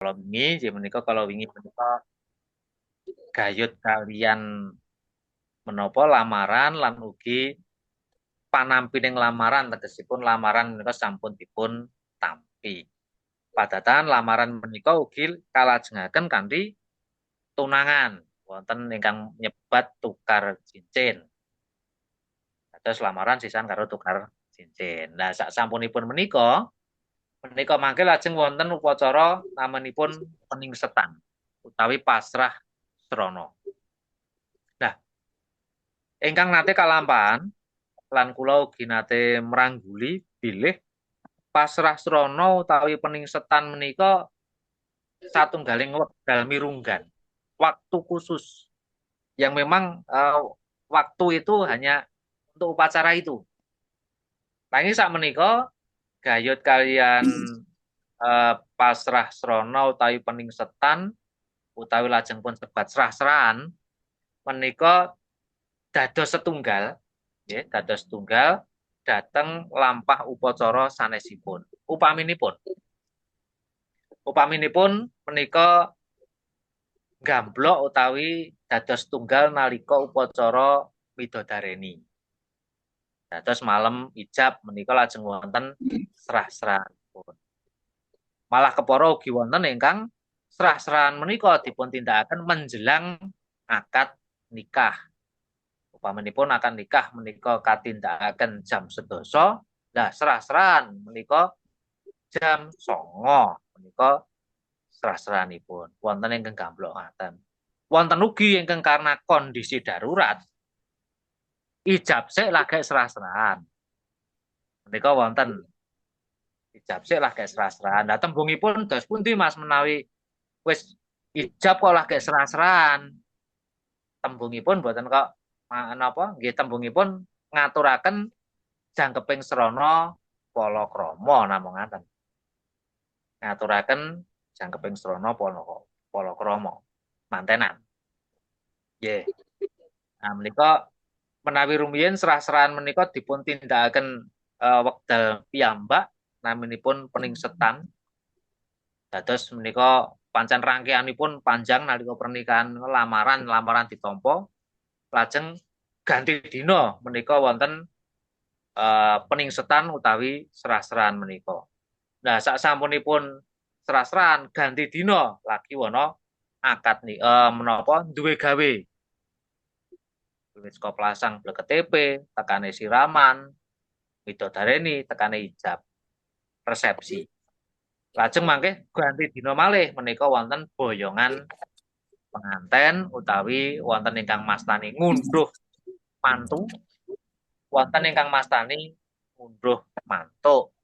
kalau wingi nggih menika kalau wingi menika gayut kalian menapa lamaran lan ugi panampining lamaran tegesipun lamaran menika sampun dipun tampi. Padatan lamaran menika ugi kalajengaken kanthi tunangan wonten ingkang nyebat tukar cincin. Terus lamaran sisan karo tukar cincin. Nah, sak sampunipun menika mangke lajeng wonten upacara namanipun peningsetan utawi pasrah srana. Nah, ingkang nate kalampahan lan kula ugi nate mrangguli bilih pasrah srana utawi peningsetan menika satunggaling wekdal mirunggan. Waktu khusus yang memang waktu itu hanya untuk upacara itu. Nanging sak menika gayut kalian pasrah srana utawi peningsetan utawi lajeng pun sebat serah-serahan menika dados setunggal nggih dados setunggal dhateng lampah upacara sanesipun. Upaminipun menika gamblok utawi dados tunggal nalika upacara midodareni. Dados malam ijab menika lajeng wonten serah-serahanipun. Malah kepara ugi wonten ingkang serah-serahan menika dipun tindakaken menjelang akad nikah. Upaminipun akad nikah menika katindakaken jam 11, lah serah-serahan menika jam 09 menika serah-serahanipun. Wonten ingkang gamblok ngaten. Wonten ugi ingkang karena kondisi darurat ijab sik lagek serah-serahan. Menika wonten ijab sik lagek serah-serahan. Lah tembungipun dos pundi Mas menawi wis ijab kok lagek serah-serahan? Tembungipun mboten kok napa nggih tembungipun ngaturaken jangkeping srana palakrama namung ngaten. Ngaturaken jangkeping srana palakrama. Mantenan. Nggih. Nah menika menawi rumiyin serah-serahan menika dipun tindakaken wekdal piyambak naminipun peningsetan. Dados menika pancen rangkaianipun panjang nalika pernikahan lamaran ditampa lajeng ganti dina menika wonten peningsetan utawi serah-serahan menika. Nah, sak sampunipun serah-serahan ganti dina lagi wana akad menapa duwe gawe. Wiwit saka plasang bleketep, tekane siraman, midodareni, tekane ijab, resepsi. Lajeng mangke ganti dina malih menika wonten boyongan penganten utawi wonten ingkang mastani ngunduh mantu, wonten ingkang mastani ngunduh mantuk.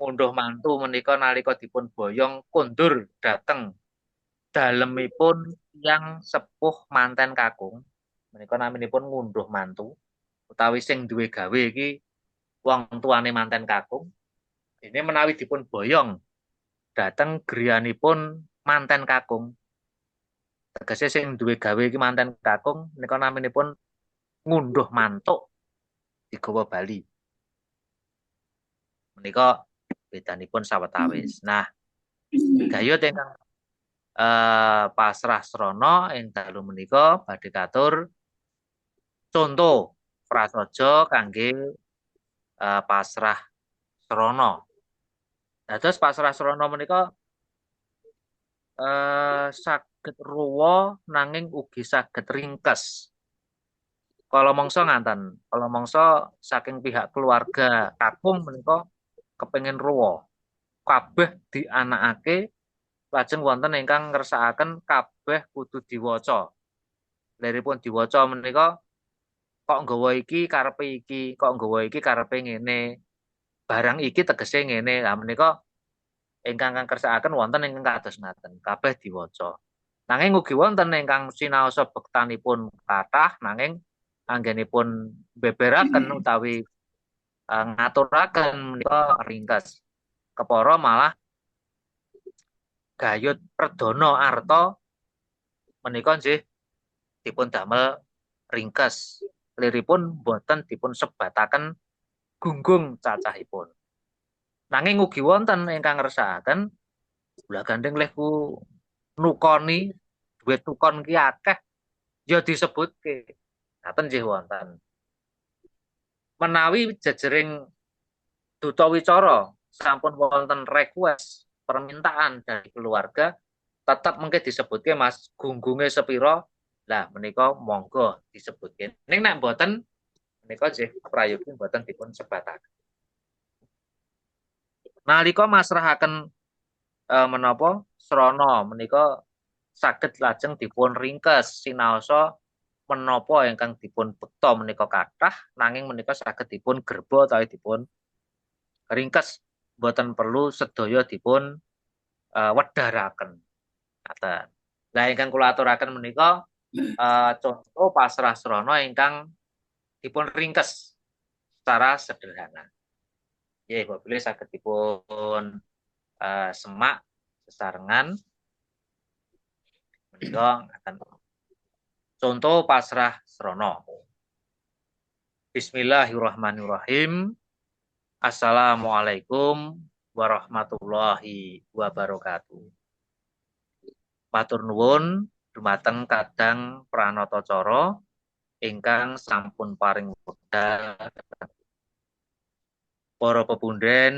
Ngunduh mantu menika nalika dipun boyong kondur dhateng dalemipun yang sepuh manten kakung. Menika naminipun ngunduh mantu utawi sing duwe gawe iki wong tuane manten kakung. Ini menawi dipun boyong dhateng griyanipun manten kakung. Tegese sing duwe gawe iki manten kakung menika naminipun ngunduh mantuk digawa bali. Menika bedanipun sawetawis. Nah, gayut ingkang pasrah srana ing dalu menika badhe katur conto prasaja kangge pasrah srana. Dados pasrah srana menika saged ruwa nanging ugi saged ringkes. Kala mangsa ngaten, kala mangsa saking pihak keluarga kakung menika kepengin ruwa. Kabeh dianakake lajeng wonten ingkang ngersakaken kabeh kudu diwaca. Leripun diwaca menika kok nggawa iki karepe iki, kok nggawa iki karepe ngene. Barang iki tegese ngene. Lah menika ingkang kersakaken wonten ingkang kados ngaten, kabeh diwaca. Nanging ugi wonten ingkang sinaosa bektanipun kathah nanging anggenipun beberaken utawi ngaturaken menika ringkes. Kepara malah gayut perdana arta menika nggih dipun damel ringkes. Liripun boten dipun sebataken gunggung cacahipun. Nanging ugi wonten ingkang ngersakaken Lah gandeng lehku nukoni duit nukon ki akeh ya disebutke. Ngaten nggih wonten. Menawi jejering Duta Wicara sampun wonten request permintaan dari keluarga tetap mungkin disebutke Mas gunggunge sepiro lah menika monggo disebutke ning nek mboten menika nggih prayogi mboten dipun sebataken nalika masrahaken menapa srana menika saged lajeng dipun ringkes sinaosa menapa ingkang dipun bekta menika kathah nanging menika saged dipun gerba utawi dipun ringkes mboten perlu sedaya dipun wedharaken. Ngaten. Lah ingkang kula aturaken menika contoh pasrah srana ingkang dipun ringkes secara sederhana. Nggih, apabila saged dipun semak sesarengan menika akan contoh pasrah srana. Bismillahirrahmanirrahim. Assalamualaikum warahmatullahi wabarakatuh. Matur nuwun dumateng kadang pranatacara ingkang sampun paring wekdal para pepunden,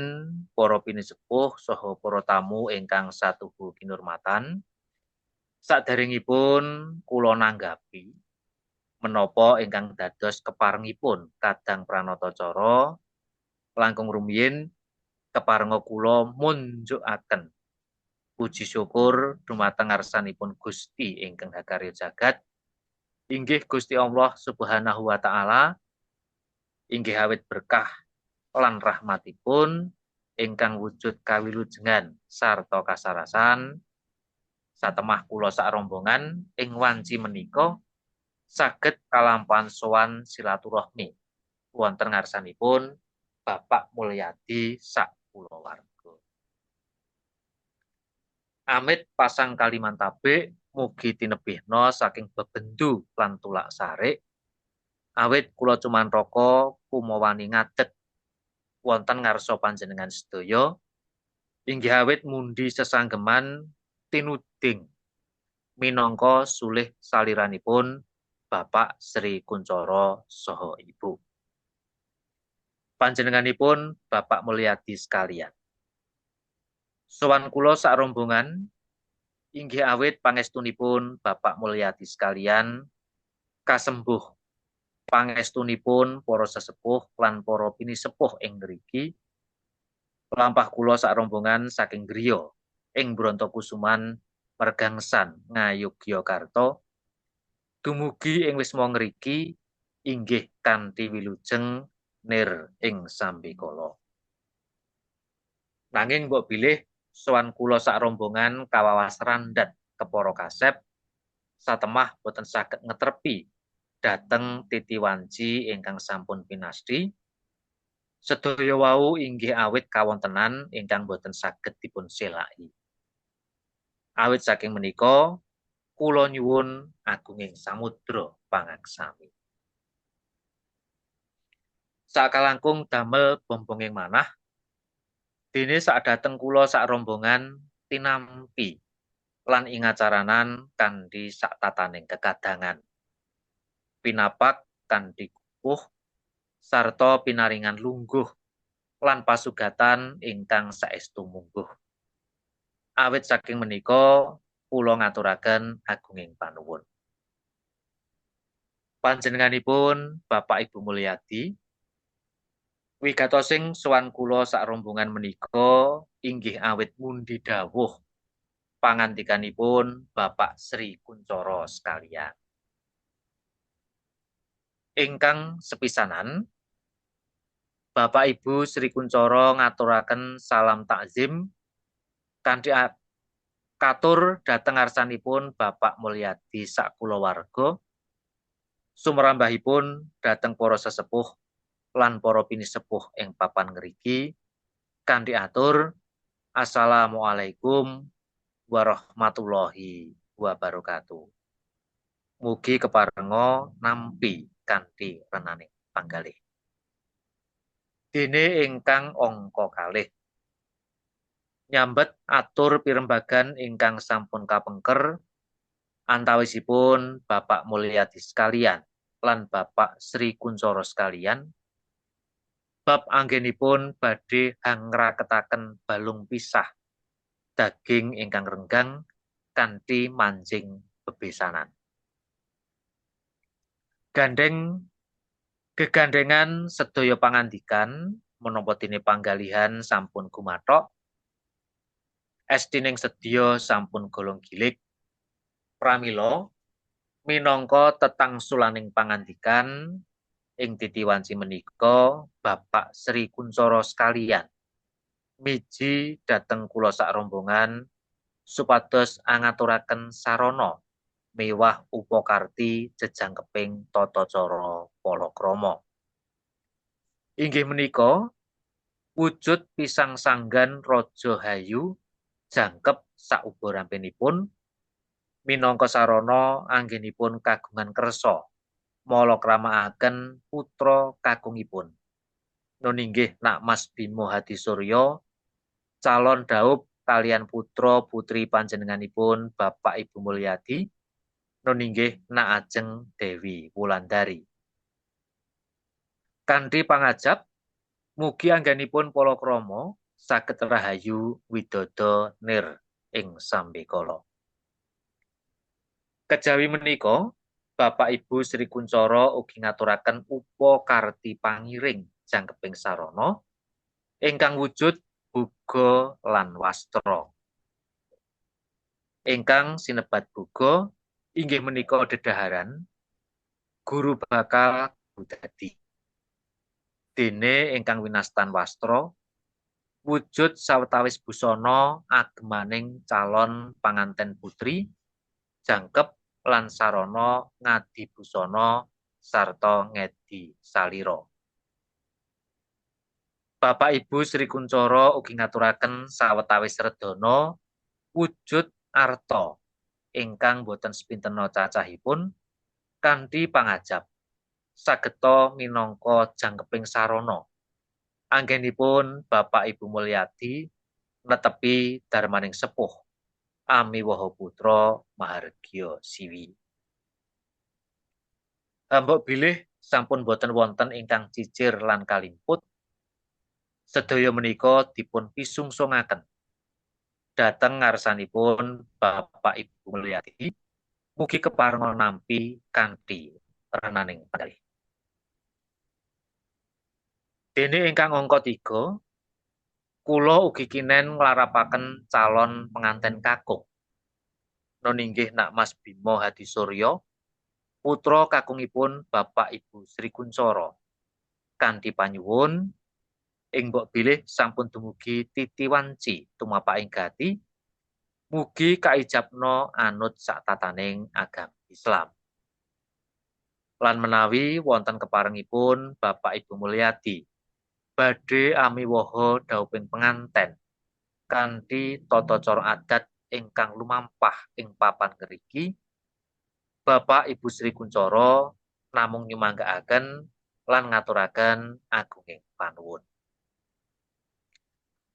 para pinisepuh saha para tamu ingkang satuhu kinurmatan. Saderengipun kula nanggapi menapa ingkang dados keparengipun kadang pranatacara langkung rumiyin keparenga kula munjukaken puji syukur dumateng ngarsanipun Gusti ingkang Hakarya Jagat inggih Gusti Allah Subhanahu wa taala inggih awit berkah lan rahmatipun ingkang wujud kawilujengan sarta kasarasan satemah kula sak rombongan ing wanci menika saged kalampahan sowan silaturahmi wonten ngarsanipun Bapak Mulyadi sak kulawarga. Amit pasang kalimantabe mugi tinebihna saking bebendu lan tulak sare awit kula cumanraka kumawani ngadeg wonten ngarsa panjenengan sedaya inggih awit mundi sesanggeman tinuding minangka sulih saliranipun Bapak Sri Kuncoro saha Ibu. Panjenenganipun Bapak Mulyadi sekalian. Sowan kula sak rombongan inggih awit pangestunipun Bapak Mulyadi sekalian kasembuh pangestunipun para sesepuh lan para pinisepuh ing mriki lampah kula sak rombongan saking griya ing Brontokusuman Mergangsan Ngayogyakarta dumugi ing wisma ngriki inggih kanthi wilujeng nir ing sambikala. Nanging mbok bilih sowan kula sak rombongan kawawas randhat kepara kasep satemah boten saged ngetrepi dhateng titi wanci ingkang sampun pinasti sedaya wau inggih awit kawontenan ingkang boten saged dipun selaki. Awit saking menika kula nyuwun agunging samudra pangaksami. Sakalangkung damel bombonging manah dene sakdateng kula sak rombongan tinampi lan ingacaranan kanthi saktataning kekadangan. Pinapak kanthi kukuh sarta pinaringan lungguh lan pasugatan ingkang saestu mungguh. Awit saking menika kula ngaturaken agunging panuwun. Panjenenganipun Bapak Ibu Mulyadi wigatosing sowan kula sak rombongan menika inggih awit mundi dawuh pangandikanipun Bapak Sri Kuncoro sekalian. Ingkang sepisanan Bapak Ibu Sri Kuncoro ngaturaken salam takzim kanthi katur dhateng ngarsanipun Bapak Mulyadi sak kulawarga sumrambahipun dhateng para sesepuh lan para pinisepuh ing papan ngriki kanthi atur Assalamualaikum warahmatullahi wabarakatuh. Mugi keparenga nampi kanthi renaning panggalih. Dene ingkang angka kalih nyambet atur pirembagan ingkang sampun kapengker antawisipun Bapak Mulyadi sekalian lan Bapak Sri Kuncoro sekalian bab anggenipun badhe hangraketaken balung pisah daging ingkang renggang kanthi manjing bebesanan. Gegandengan sedaya pangandikan menapa dene panggalihan sampun gumathok estining sedya sampun golong gilik pramila minangka tetangsulaning pangandikan ing titiwanci menika Bapak Sri Kuncoro sekalian miji dhateng kula sak rombongan supados angaturaken sarana miwah upakarti jejangkeping tata cara palakrama. Inggih menika wujud pisang sanggan Raja Hayu jangkep sauba-rampinipun minangka sarana anggenipun kagungan kersa malakramakaken putra kakungipun. Nun inggih Nak Mas Bimo Hadisurya calon daup kalian putra putri panjenenganipun Bapak Ibu Mulyadi nun inggih Nak Ajeng Dewi Wulandari. Kanthi pangajap mugi anggenipun palakrama saged rahayu widodо nir ing sambekala. Kejawi menika Bapak Ibu Sri Kuncoro ugi ngaturaken upakarti pangiring jangkeping sarana ingkang wujud buga lan wastra. Ingkang sinebat buga inggih menika dedaharan guru bakal budadi. Dene ingkang winastan wastra wujud sawetawis busana agemaning calon panganten putri jangkep lan sarana ngadi busana sarta ngedi salira. Bapak Ibu Sri Kuncoro ugi ngaturaken sawetawis redana wujud arta ingkang boten sepintena cacahipun kanthi pangajap sageta minangka jangkeping sarana anggenipun Bapak Ibu Mulyadi netepi darmaning sepuh amiwaha putra mahargya siwi. Mbok bilih sampun boten wonten ingkang cicir lan kalimput sedaya menika dipun pisungsungaken dhateng ngarsanipun Bapak Ibu Mulyadi mugi keparenga nampi kanthi renaning panggalih. Dene ingkang angka 3 kula ugi kinen nglarapaken calon penganten kakung. Nun inggih Nak Mas Bimo Hadisurya putra kakungipun Bapak Ibu Sri Kuncoro. Kanthi panyuwun ing mbok bilih sampun dumugi titiwanci tumapaking gati mugi kaijabna anut saktataning agami Islam. Lan menawi wonten keparengipun Bapak Ibu Mulyadi badhe amiwaha dhauping penganten kanthi tata cara adat ingkang lumampah ing papan ngriki Bapak Ibu Sri Kuncoro namung nyumanggaaken lan ngaturaken agunging panuwun.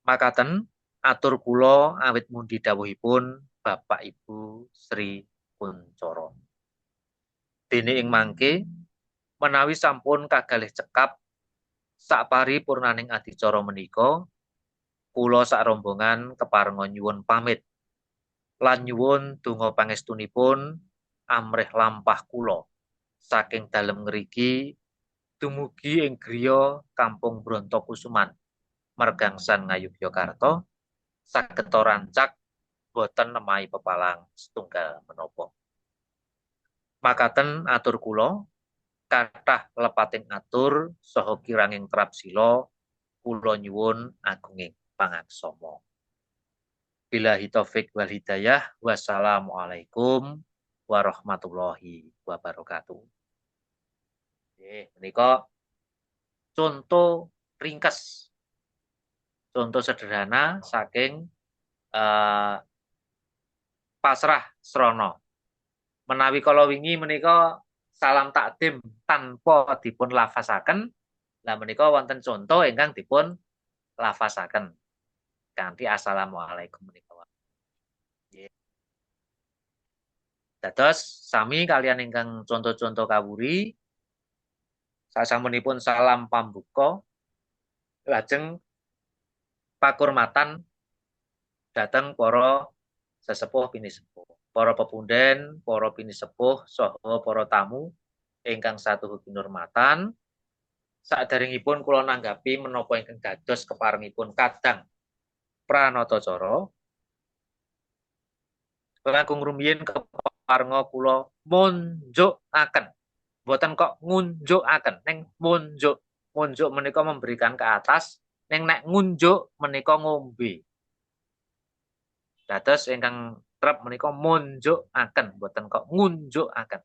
Makaten atur kula awit mundi dawuhipun Bapak Ibu Sri Kuncoro. Dene ing mangke menawi sampun kagalih cekap sapari purnaning adicara menika kula sak rombongan keparenga nyuwun pamit lan nyuwun donga pangestunipun amrih lampah kula saking dalem ngriki dumugi ing griya Kampung Brontokusuman Mergangsan Ngayogyakarta sageta rancak boten nemahi pepalang setunggal menapa. Makaten atur kula kathah lepating atur saha kiranging trapsila kula nyuwun agunging pangaksama. Billahi taufik wal hidayah. Wassalamualaikum warahmatullahi wabarakatuh. Menika contoh ringkes, contoh sederhana saking pasrah srana. Menawi kala wingi menika salam takdim tanpa dipun lafasaken, lah menika wonten contoh ingkang dipun lafasaken. kanthi assalamualaikum menika. Nggih. Dados sami kalian ingkang contoh-contoh kawuri sasampunipun salam pambuka lajeng pakurmatan dhateng para sesepuh pinisepuh, para pepunden, para pinisepuh saha para tamu ingkang satuhu kinurmatan. Saderengipun kula nanggapi menapa ingkang dados keparengipun kadang pranatacara langkung rumiyin keparenga kula munjukaken. Mboten kok ngunjukaken, ning munjuk. Munjuk menika memberikan ke atas, ning nek ngunjuk menika ngombe. Dados ingkang trep menika munjukaken, mboten kok ngunjukaken.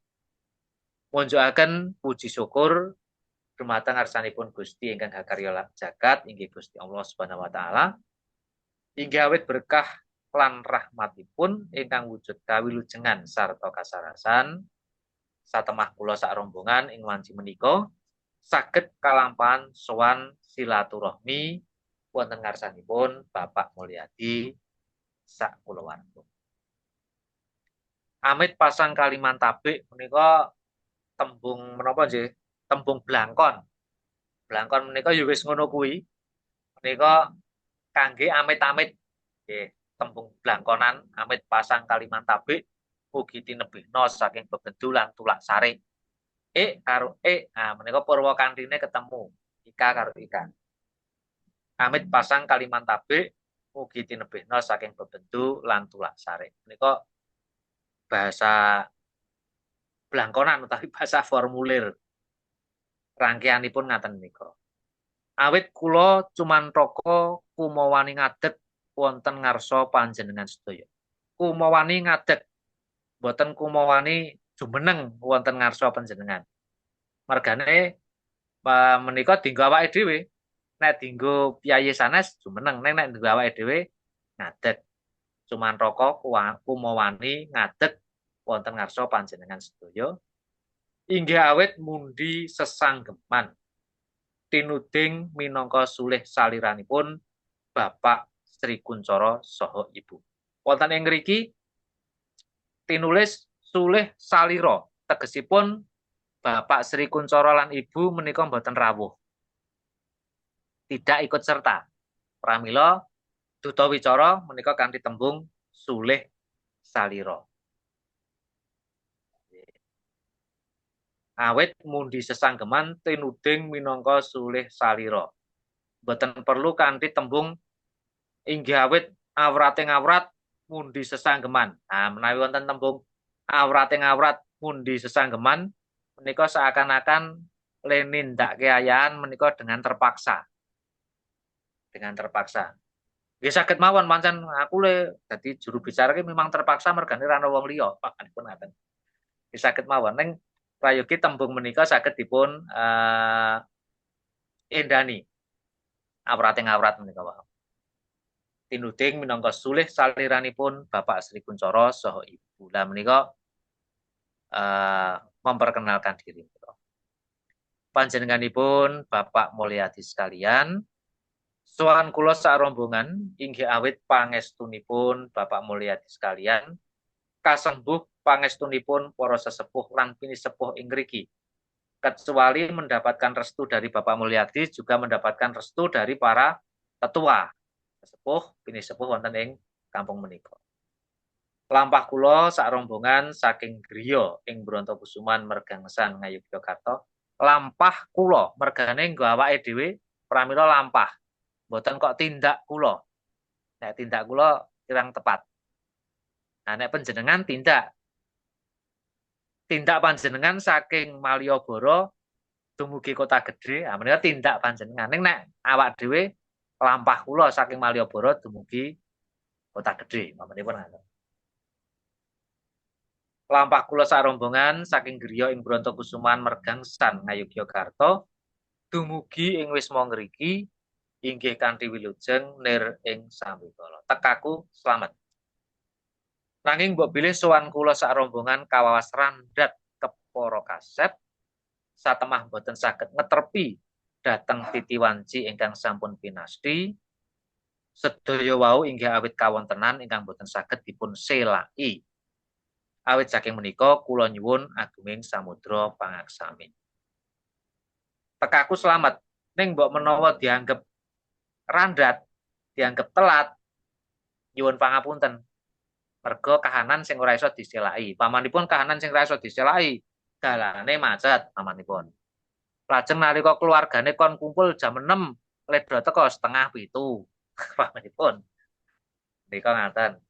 Munjukaken puji syukur dumateng ngarsanipun Gusti ingkang gakarya jagat inggih Gusti Allah Subhanahu wa taala. Inggih awit berkah lan rahmatipun ingkang wujud kawilujengan sarta kasarasan satemah kula sak rombongan ing wanci menika saged kalampahan sowan silaturahmi wonten ngarsanipun Bapak Mulyadi sak kulawarga. Amit pasang kaliman tabik menika tembung menapa nggih? Tembung blangkon. Blangkon menika ya wis ngono kuwi. Menika kangge amit-amit nggih, tembung blangkonan amit pasang kaliman tabik mugi tinebihna saking bebedu lan tulak sari. Karo menika purwa kantine ketemu. Ika karo ika. Amit pasang kaliman tabik mugi tinebihna saking bebedu lan tulak sari. Menika bahasa blangkonan utawi bahasa formulir. Rangkeanipun ngaten menika. Awit kula cumantaka kumawani ngadeg wonten ngarsa panjenengan sedaya. Kumawani ngadeg boten kumawani jumeneng wonten ngarsa panjenengan. Mergane menika dienggo awake dhewe. Nek dienggo piyayi sanes jumeneng, nek dienggo awake dhewe ngadeg. Cumantaka kumawani ngadeg wonten ngarsa panjenengan sedaya. Inggih awit mundi sesanggeman tinuding minangka sulih saliranipun Bapak Sri Kuncoro saha Ibu. Wonten ing mriki tinulis sulih salira, tegesipun Bapak Sri Kuncoro lan Ibu menika mboten rawuh. Tidak ikut serta. Pramila duta wicara menika kanthi tembung sulih salira. Awit mundi sesanggeman tinuding minangka sulih salira. Mboten perlu kanthi tembung inggih awit awrating awrat mundi sesanggeman. Menawi wonten tembung awrating awrat mundi sesanggeman menika seakan-akan le nindakake ayahan menika dengan terpaksa. Dengan terpaksa. Nggih saged mawon pancen aku le dadi juru bicara ki memang terpaksa mergane ra ana wong liya, pakanipun ngaten. Nggih saged mawon ning prayogi tembung menika saged dipun endani. Awrating awrat menika wae. Tinuding minangka sulih saliranipun Bapak Sri Kuncoro saha Ibu. Lah menika memperkenalkan diri. Panjenenganipun Bapak Mulyadi sekalian, sowan kula sak rombongan inggih awit pangestunipun Bapak Mulyadi sekalian, kasembuh pangestunipun para sesepuh lan pinisepuh ing mriki. Kecuali mendapatkan restu dari Bapak Mulyadi juga mendapatkan restu dari para tetua sesepuh pinisepuh wonten ing kampung menika. Lampah kula sak rombongan saking griya ing Brontokusuman Mergangsan Ngayogyakarta, lampah kula mergane nggo awake dhewe pramila lampah. Mboten kok tindak kula. Nek tindak kula kirang tepat. Nah nek panjenengan tindak panjenengan saking Malioboro dumugi Kota Gedhe, menika tindak panjenengan. Ning nek awak dhewe lampah kula saking Malioboro dumugi Kota Gedhe, pamanipun ngoten. Lampah kula sak rombongan saking griya ing Brontokusuman Mergangsan Ngayogyakarta dumugi ing wisma ngriki inggih kanthi wilujeng nir ing sambikala. Tekaku slamet. Nanging mbok bilih sowan kula sak rombongan kawawas randhat kepara kasep satemah boten saged ngeterpi dhateng titi wanci ingkang sampun pinasti Sedaya wau inggih awit kawontenan ingkang boten saged dipun selaki. Awit saking menika kula nyuwun agunging samudra pangaksami. Tekaku selamat ning mbok menawa dianggep randat, dianggep telat, nyuwun pangapunten. Mergo kahanan sing ora iso diselaki. Pamanipun kahanan sing ora iso diselaki, dalane macet pamanipun. Lajeng nalika keluargane kon kumpul jam 6, ledro teko setengah 7. Pamanipun. Nika ngaten.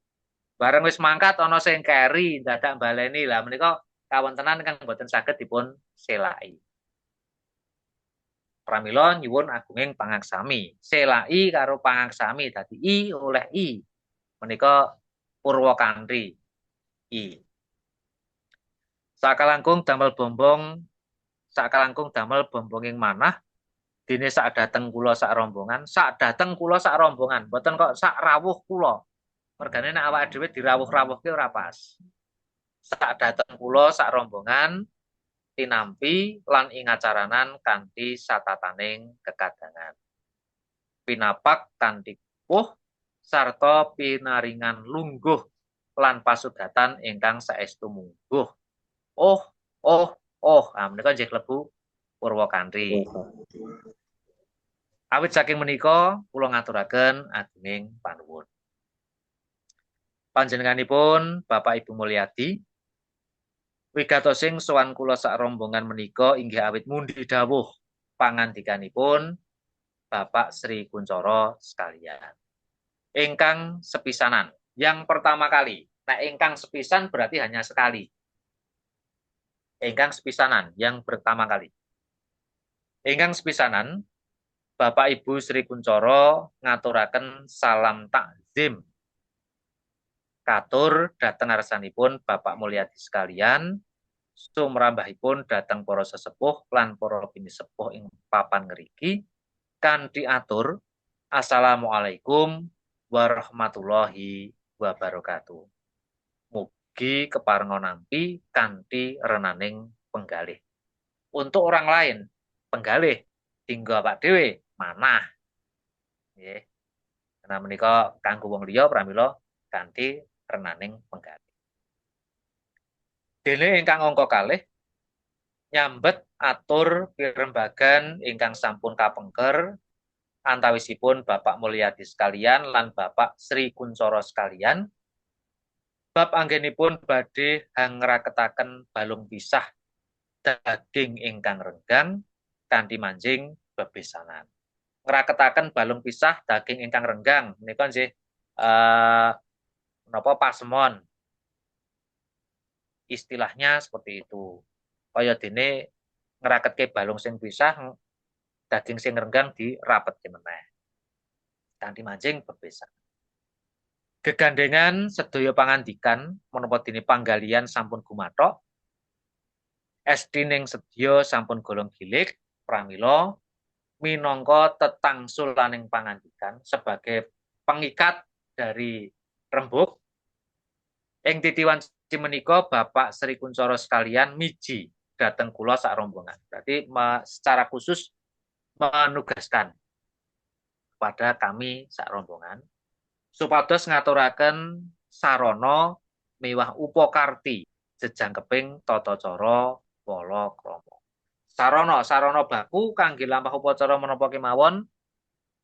Bareng wis mangkat ana sing keri dadak baleni. Lah menika kawontenan kang boten saged dipun selaki. Pramila nyuwun agunging pangaksami. Selaki karo pangaksami dadi I oleh I. Menika Purwakanthi I. Sakalangkung damel bombong, sakalangkung damel bombonging manah, dene sak dateng kula sak rombongan, sak dateng kula sak rombongan, mboten kok sak rawuh kula. Mergane nek awake dhewe dirawuh-rawuhke ora pas. Sak dateng kula sak rombongan tinampi lan ingacaranan kanthi satataning kekadangan. Pinapak kanthi puh sarta pinaringan lungguh lan pasugatan ingkang saestu mungguh. Oh, oh, oh. Nah, menika nggih klebu Purwakanthi. Awit saking menika kula ngaturaken agunging panuwun. Panjenenganipun Bapak Ibu Mulyadi, wigatosing sowan kula sak rombongan menika inggih awit mundi dawuh pangandikanipun Bapak Sri Kuncoro sekalian. Ingkang sepisanan, yang pertama kali. Nah, ingkang sepisan berarti hanya sekali. Ingkang sepisanan, yang pertama kali. Ingkang sepisanan, Bapak Ibu Sri Kuncoro ngaturaken salam takzim katur dhateng ngarsanipun Bapak Mulyadi sekalian, sumrambahipun dhateng para sesepuh lan para pinisepuh ing papan ngriki kanthi atur Assalamualaikum warahmatullahi wabarakatuh. Mugi keparenga nampi kanthi renaning penggalih. Untuk orang lain, penggalih dinggo awak dhewe manah. Nggih. Karena menika kanggo wong liya pramila kanthi renaning penggalih. Dene ingkang angka kalih nyambet atur pirembagan ingkang sampun kapengker antawisipun Bapak Mulyadi sekalian lan Bapak Sri Kuncoro sekalian. Bab anggenipun badhe ngraketaken balung pisah daging ingkang renggang kanthi manjing bebesanan. Ngraketaken balung pisah daging ingkang renggang menika nggih menapa pasemon. Istilahnya seperti itu. Kaya dene ngraketke balung sing pisah, daging sing renggang dirapetke meneh. Kanthi manjing bebesanan. Gegandengan sedaya pangandikan menapa dene panggalian sampun gumathok. Estining sedya sampun golong gilig pramila minangka tetangsulaning pangandikan sebagai pengikat dari rembug. Ing titiwan menika Bapak Sri Kuncoro sekalian miji dhateng kula sak rombongan. Berarti secara khusus menugaskan kepada kami sak rombongan supados ngaturaken sarana miwah upakarti jejangkeping tata cara palakrama. Sarana baku kangge lampah upacara menapa kemawon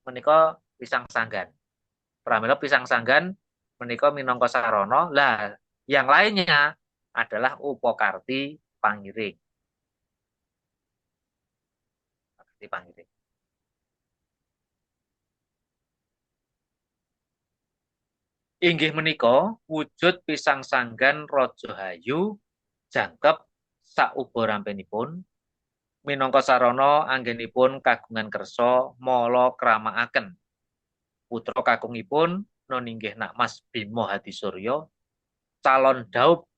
menika pisang sanggan. Pramila pisang sanggan menika minangka sarana. Lah, yang lainnya adalah upakarti pangiring. Upakarti pangiring. Inggih menika wujud pisang sanggan Rajahayu jangkep sauba rampenipun minangka sarana anggenipun kagungan kersa mala kramakaken putra kakungipun noninggih Nakmas Bima Hadisurya calon daup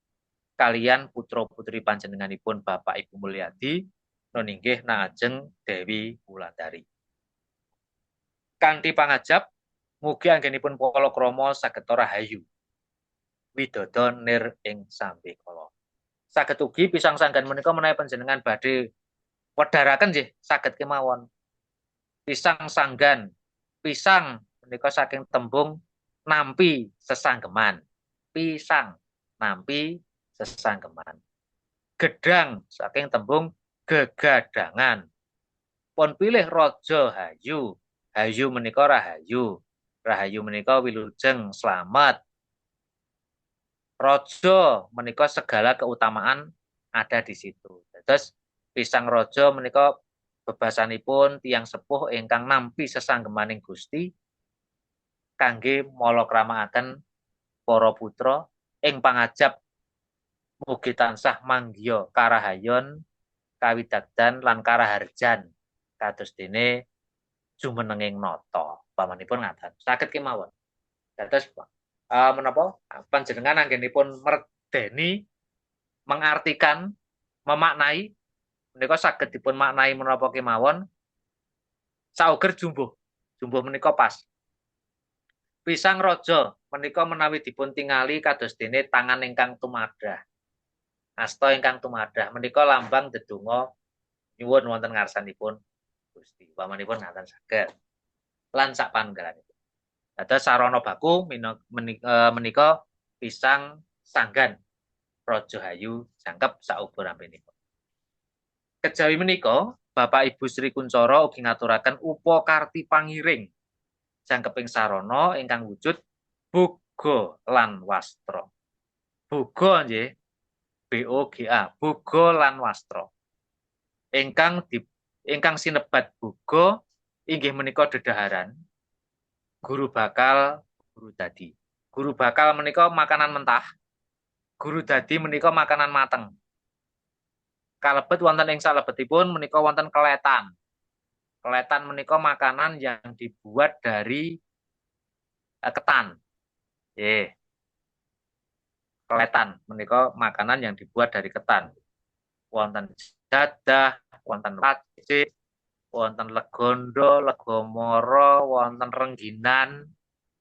kalian putra putri panjenenganipun Bapak Ibu Mulyadi noninggih Ajeng Dewi Wulandari. Kanthi pangajap mugi anggenipun palakrama saged rahayu widodо nir ing sambe kala. Saged ugi pisang sanggan menika menawi panjenengan badhe wedharaken nggih saged kemawon. Pisang sanggan, pisang menika saking tembung nampi sesanggeman. Pisang nampi sesanggeman. Gedang saking tembung gegadangan. Pun pilih raja hayu. Hayu menika rahayu. Rahayu menika wilujeng slamet. Raja menika segala keutamaan ada di situ. Terus pisang raja menika bebasanipun tiang sepuh ingkang nampi sesanggemaning Gusti kangge malakramakaken para putra ing pangajap mugi tansah manggya karahayon kawidagdan lan karaharjan kados dene jumenenging nata pamanipun ngaten saged kemawon dados menapa panjenengan anggenipun merdeni mengartikan memaknai menika saged dipun maknai menapa kemawon sauger jumbuh menika pas pisang raja menika menawi dipun tingali kados dene tangan ingkang tumadah asta ingkang tumadah menika lambang dedonga nyuwun wonten ngarsanipun Gusti pamanipun ngaten saged lan sak panunggalanipun dados sarana baku menika pisang sanggan raja hayu jangkep sauber ampenipun kejawi menika Bapak Ibu Sri Kuncoro ugi ngaturaken upakarti pangiring jangkeping sarana ingkang wujud boga lan wastra boga nggih BOGA boga lan wastra ingkang sinebat boga inggih menika dedaharan guru bakal guru dadi. Guru bakal menika makanan mentah. Guru dadi menika makanan mateng. Kalebet wonten ing salebetipun menika wonten keletan. Keletan menika makanan yang dibuat dari ketan. Nggih. Keletan menika makanan yang dibuat dari ketan. Wonten dadah, wonten racik, wonten legondo, legomoro, wonten rengginan.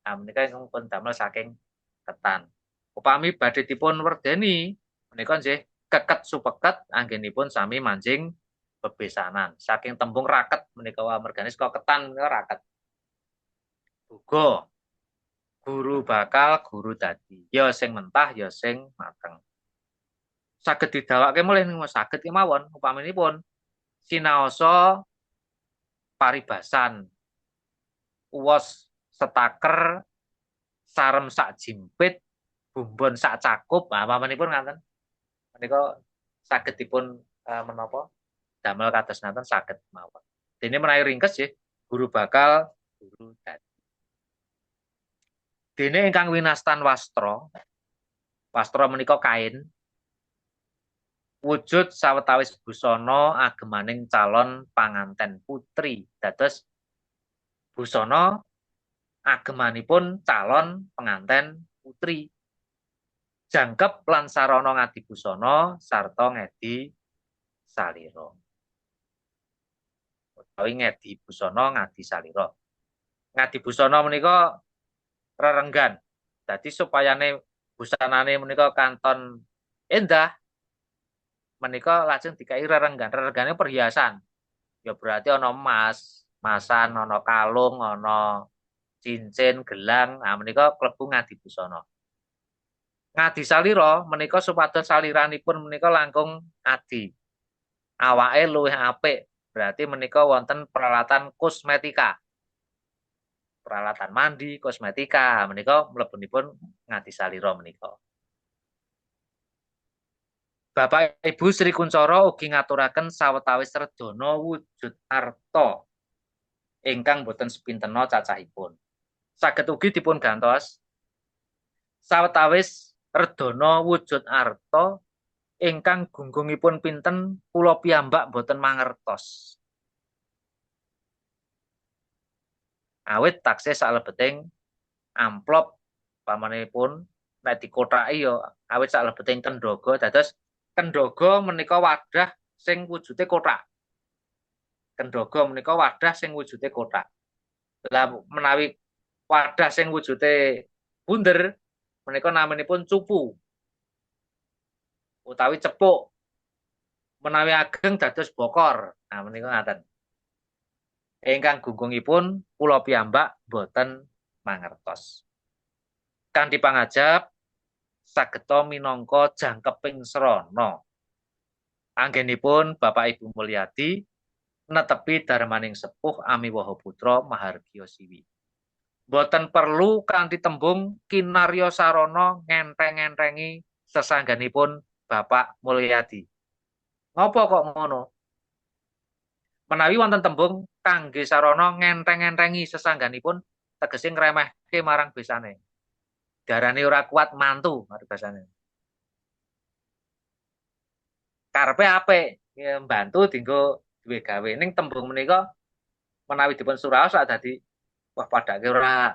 Nah, menika ingkang pun damel saking ketan. Upami badhe dipun werdeni, menika nggih keket supeket anggenipun sami mancing bebesanan. Saking tembung raket menika merganis kok ketan menika raket. Uga guru bakal guru dadi. Ya sing mentah ya sing mateng. Saged didhawake mulih saged kemawon upaminipun sinaosa paribasan uwos setaker sarem sak jimpit bumbon sak cakup pamanipun ngaten menika saged dipun menapa damel kados ngaten saged mawon dene menawi ringkes nggih guru bakal guru dadi dene ingkang winastan wastra menika kain wujud sawetawis busana agemaning calon panganten putri dados busana agemanipun calon penganten putri jangkep lan sarana ngadi busana sarta ngedi salira utawi ngedi busana ngadi salira ngadi busana menika rerenggan dadi supayane busanane menika kanton endah menika lajeng dikai rerenggan perhiasan ya berarti ana emas masan ana kalung ana cincin gelang nah menika klebu ngadi busana ngadi salira menika supados saliranipun menika langkung adi awake luwih apik berarti menika wonten peralatan kosmetika peralatan mandi kosmetika menika mlebunipun ngadi salira menika Bapak Ibu Sri Kuncoro ugi ngaturaken sawetawis redana wujud arta ingkang boten sepintena cacahipun. Saged ugi dipun gantos sawetawis redana wujud arta ingkang gunggungipun pinten kula piyambak boten mangertos. Awit taksih salebeting amplop pamanipun nek dikothaki ya awit salebeting kendhaga dados kendhaga menika wadah sing wujude kothak. Kendhaga menika wadah sing wujude kothak. Lah menawi wadah sing wujude bunder menika namanipun cupu. Utawi cepuk. Menawi ageng dados bokor. Nah menika ngaten. Ingkang gunggungipun kula piyambak boten mangertos. Kanthi pangajap sageta minangka jangkeping srana. Anggenipun Bapak Ibu Mulyadi netepi darmaning sepuh amiwaha putra Mahargya Siwi. Boten perlu kanthi tembung kinarya sarana ngenteng-entengi sesangganipun Bapak Mulyadi. Ngopo kok ngono? Menawi wonten tembung kangge sarana ngenteng-entengi sesangganipun tegese ngremehke marang besane. Darane ora kuat mantu mari basane. Karepe apik, mbantu dienggo duwe gawe. Ning tembung menika menawi dipun suraos dadi wah padake ora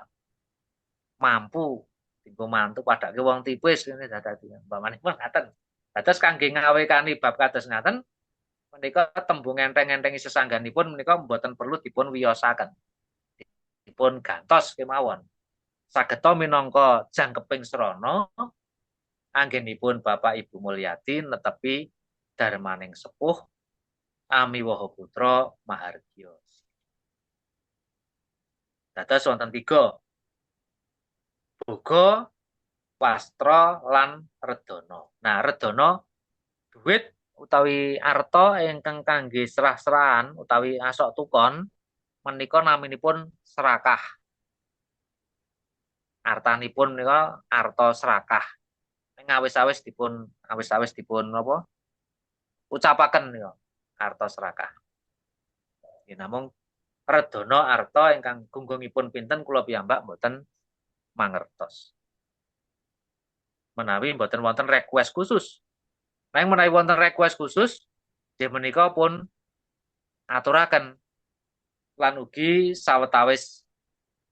mampu dienggo mantu padake wong tipis ngene dadi. Umpamane ngaten. Dados kangge ngawekani bab kados ngaten menika tembung enteng-entengi sesangganipun menika mboten perlu dipun wiyosaken. Dipun gantos kemawon. Sageta minangka jangkeping srana anggenipun Bapak Ibu Mulyadi netepi darmaning sepuh amiwaha putra Mahargya. Dados wonten 3. Boga, wastra lan redana. Nah, redana duit utawi arta ingkang kangge serah-serahan utawi asok tukon menika naminipun serakah. Artanipun menika arta serakah. Ning awis-awis dipun napa? Ucapaken nika arta serakah. Nggih namung redana arta ingkang gunggungipun pinten kula piyambak mboten mangertos. Menawi mboten wonten request khusus. Nanging menawi wonten request khusus, nggih menika pun aturaken lan ugi sawetawis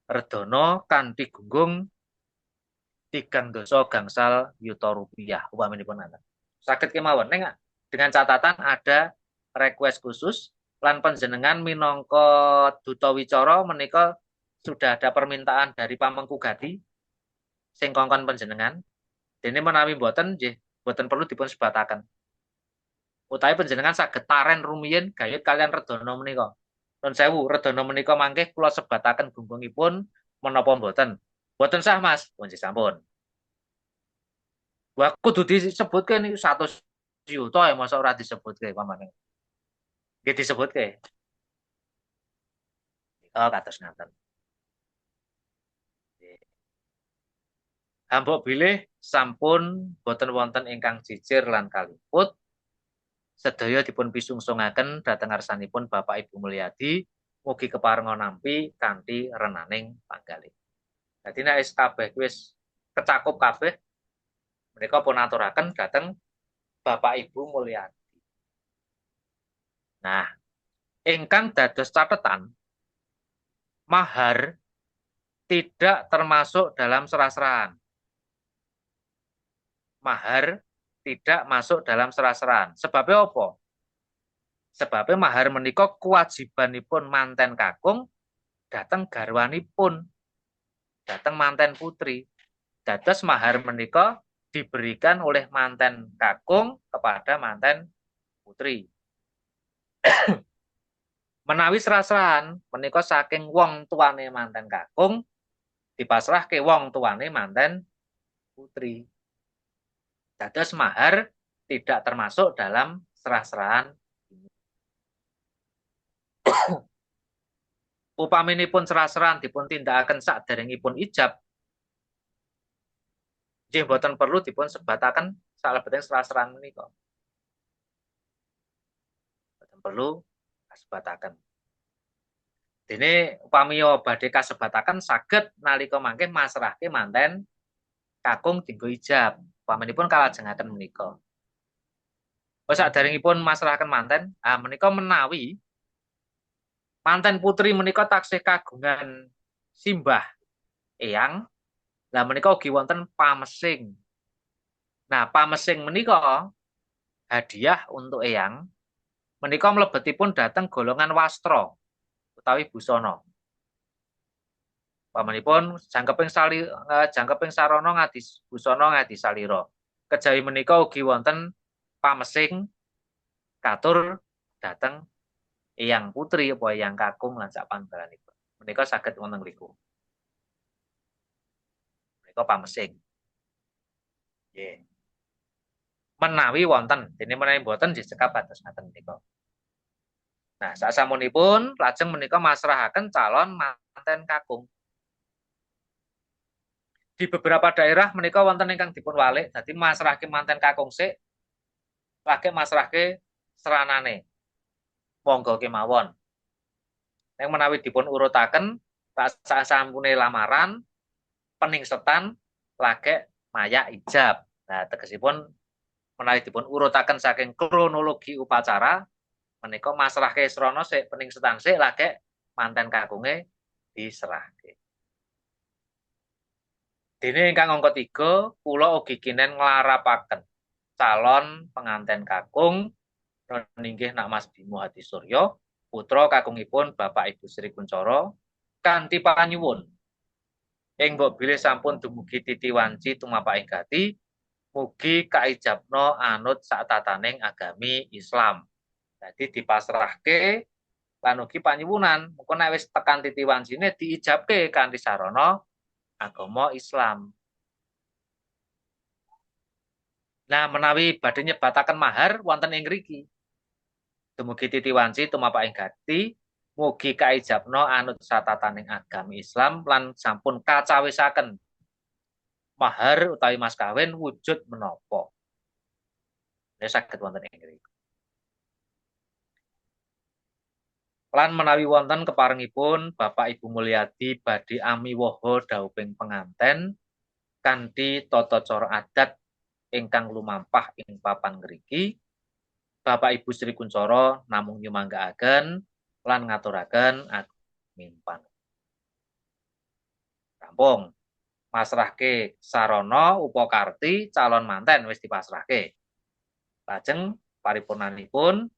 redana kanthi gunggung 3 gangsal yuta rupiah upaminipun nanten. Saged kemawon ning dengan catatan ada request khusus lan panjenengan minangka duta wicara menika sudah ada permintaan dari pamengku gati sing kongkon panjenengan. Dene menawi mboten nggih mboten perlu dipun sebataken. Utawi panjenengan saged taren rumiyin gayut kalian redana menika. Nun sewu, redana menika mangke kula sebataken gunggungipun menapa mboten. Mboten sah, Mas. Punjih sampun. Wah, kudu disebutke niku 100 juta ya masa ora disebutke pamane. Nggih disebutke. Oh, kados ngaten. Hambuk bilih sampun boten wonten ingkang jijir lan kaliput. Sedaya dipun pisungsungaken dhateng ngarsanipun Bapak Ibu Mulyadi mugi keparenga nampi kanthi renaning panggalih. Dadi nek wis kabeh wis kecakup kabeh menika pun aturaken dhateng Bapak Ibu Mulyadi. Nah, ingkang dados catetan mahar tidak termasuk dalam serah-serahan. Mahar tidak masuk dalam serah-serahan. Sebabnya apa? Sebabnya mahar menika kewajibanipun manten kakung dateng garwanipun, dateng manten putri. Dados mahar menika diberikan oleh manten kakung kepada manten putri. Menawi serah-serahan menika saking wong tuane manten kakung dipasrahke wong tuane manten putri. Dados mahar tidak termasuk dalam serah-serahan. Upaminipun serah-serahan dipun tindakaken saderengipun ijab, nggih boten perlu dipun sebataken salebeting serah-serahan menika. Boten perlu kasebataken. Dene upamiya badhe kasebataken saged nalika mangke masrahke manten kakung dienggo ijab. Upaminipun kalajengaken menika. Saderengipun masrahaken manten, menika menawi manten putri menika taksih kagungan simbah eyang, lah menika ugi wonten pamesing. Nah, pamesing menika hadiah untuk eyang menika mlebetipun dhateng golongan wastra utawi busana. Pamanipun jangkeping sarana ngadi busana ngadi salira. Kejawi menika ugi wonten pamesing katur dhateng eyang putri apa eyang kakung lan sapanunggalipun. Menika saged wonten mriku. menika pamesing. Nggih. Menawi wonten, dene menawi boten dicekap atus ngaten menika. Nah, sasampunipun lajeng menika masrahaken calon manten kakung. Di beberapa daerah menika wonten ingkang dipun walik, dadi masrahke manten kakung sik, lagi masrahke seranane. Monggo kemawon. Nek menawi dipun urutaken, sasampune lamaran, peningsetan, lagi mayak ijab. Nah, tegesipun menawi dipun urutaken saking kronologi upacara, menika masrahke srana sik peningsetan sik lagi manten kakunge diserahke. Dene ingkang angka 3, kula ugi kinen nglarapaken calon penganten kakung inggih Nak Mas Bimo Hadi Suryo, putra kakungipun Bapak Ibu Sri Kuncoro, kanthi panyuwun enggo bilih sampun dumugi titi wanci tumapaking gati, mugi kaijabna anut satataning agami Islam. Jadi dipasrahke lan ugi panyuwunan, mengko nek wis tekan titi wancine diijabke kanthi sarana agama Islam. Nah, menawi badhe nyebataken mahar wonten ing ngriki. Dumugi titi wanci tumapaking gati, mugi kaijabna anut satataning agami Islam lan sampun kacawisaken mahar utawi mas kawin wujud menapa. Ya saged wonten ing ngriki. Lan menawi wonten keparengipun Bapak Ibu Mulyadi badhe amiwaha dhawuhing penganten kanthi tata cara adat ingkang lumampah ing papan ngriki, Bapak Ibu Sri Kuncoro namung nyumanggaaken lan ngaturaken agungipun. Rampung. Masrahke sarana upakarti calon manten wis dipasrahke. Lajeng paripurnanipun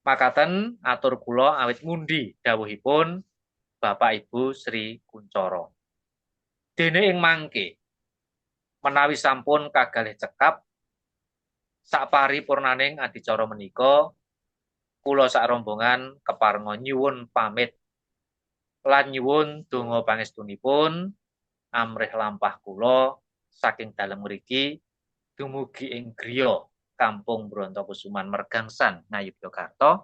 makaten atur kula awit ngundi dawuhipun Bapak Ibu Sri Kuncoro. Dene ing mangke menawi sampun kagalih cekap saparipurnaning adicara menika kula sak rombongan keparenga nyuwun pamit lan nyuwun donga pangestunipun amrih lampah kula saking dalem mriki dumugi ing griya Kampung Brontokusuman Mergangsan Ngayogyakarta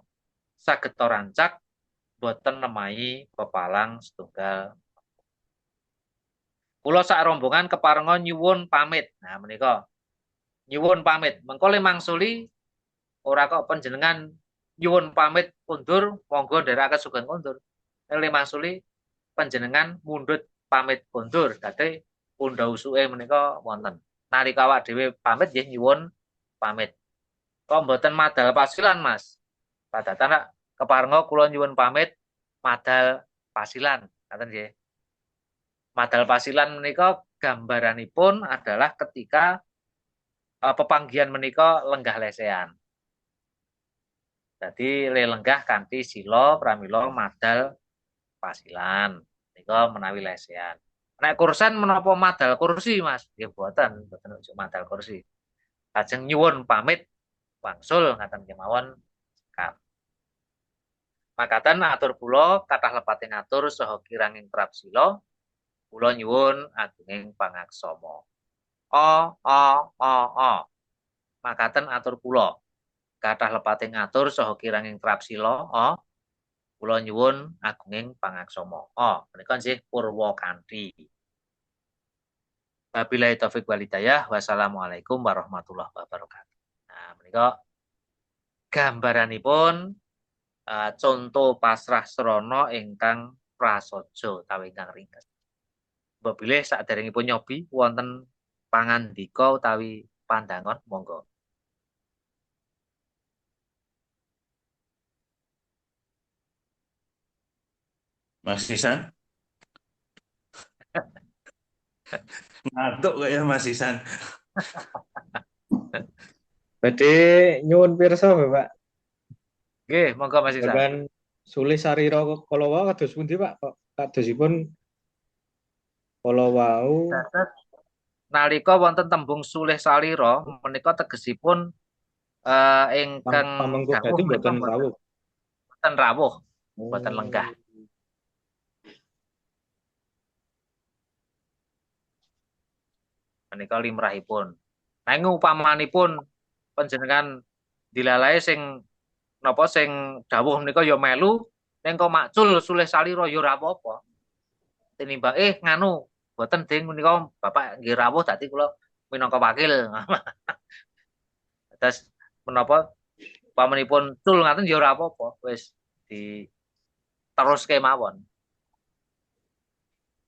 saged rancak boten nemahi pepalang setunggal. Kula sak rombongan keparenga nyuwun pamit. Nah menika nyuwun pamit. Mengko le mangsuli ora kok panjenengan nyuwun pamit kundur monggo nderekaken sugeng kundur. Le mangsuli panjenengan mundhut pamit kundur dadi pundha usuke menika wonten. Nalika awak dhewe pamit nggih nyuwun pamit. Kok mboten madal pasilan, Mas? Padatan keparenga kula nyuwun pamit madal pasilan, ngaten nggih. Madal pasilan menika gambaranipun adalah ketika pepanggihan menika lenggah lesehan. Jadi lenggah kanthi sila pramila madal pasilan menika menawi lesehan. Nek kursen menapa madal kursi, Mas? Nggih boten ujuk madal kursi. Lajeng nyuwun pamit wangsul ngaten kemawon sekap. Makaten atur kula kathah lepating atur saha kiranging prapsila kula nyuwun agunging pangaksama. Makaten atur kula kathah lepating atur saha kiranging prapsila kula nyuwun agunging pangaksama. Menika nggih purwakanthi. Wabillahi taufik wal hidayah. Wassalamualaikum warahmatullahi wabarakatuh. Nah, menika gambaranipun contoh pasrah srana ingkang prasaja utawi ingkang ringkes. Mbok bilih saderengipun nyobi wonten pangandika utawi pandangan monggo. Mas Isan? Ngantuk kaya Mas Isan. Badhe nyuwun pirsa Bapak. Nggih, monggo Mas Isan. Bagan Sulih Sarira kala wau kados pundi Pak? Kok kadosipun kala wau nalika wonten tembung sulih salira menika tegesipun ingkang pamengko dadi mboten rawuh. Mboten rawuh, mboten lenggah. menika limrahipun. Nanging upamanipun panjenengan dilalai sing napa sing dawuh menika ya melu ning kok makcul sulih salira ya ora apa-apa. Tinimbang nganu boten ding menika Bapak nggih rawuh dadi kula minangka wakil. Terus menapa pamanipun cul ngaten ya ora apa-apa wis diteruske mawon.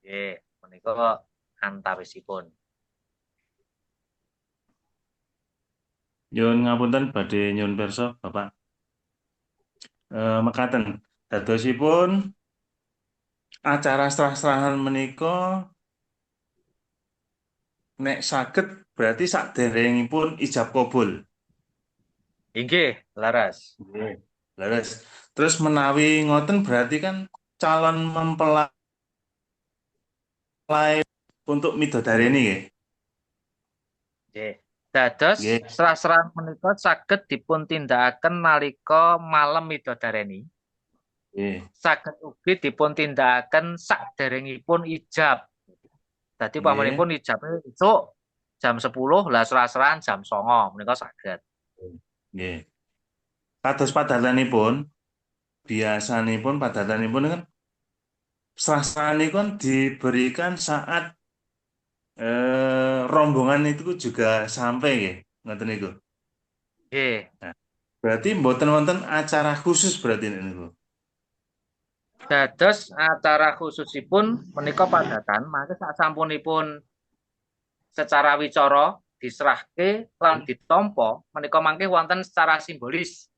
Nggih, menika antawisipun. Nyuwun ngapunten badhe nyuwun pirsa Bapak. Mekaten dadosipun acara serah-serahan menika nek saged berarti sakderengipun ijab kabul. Inggih, laras. Nggih. Leres. Terus menawi ngoten berarti kan calon mempelai untuk midodareni nggih. Nggih. Dados Nggih. serah-serahan menika saged dipuntindakaken nalika malam midodareni. Nggih. Saged ugi dipuntindakaken sakderengipun ijab. Dadi Nggih. pamanipun ijabe esuk jam 10 lah serah-serahan jam 09.00 menika saged. Nggih. Kados padatanipun biasanipun padatanipun kan serah-serahan itu kan diberikan saat rombongan itu juga sampai nggih, ngoten niku. Nggih. Nah, berarti mboten wonten acara khusus berarti niku. Dados acara khususipun menika padatan mangke sasampunipun secara wicara diserahke lan ditampa menika mangke wonten secara simbolis.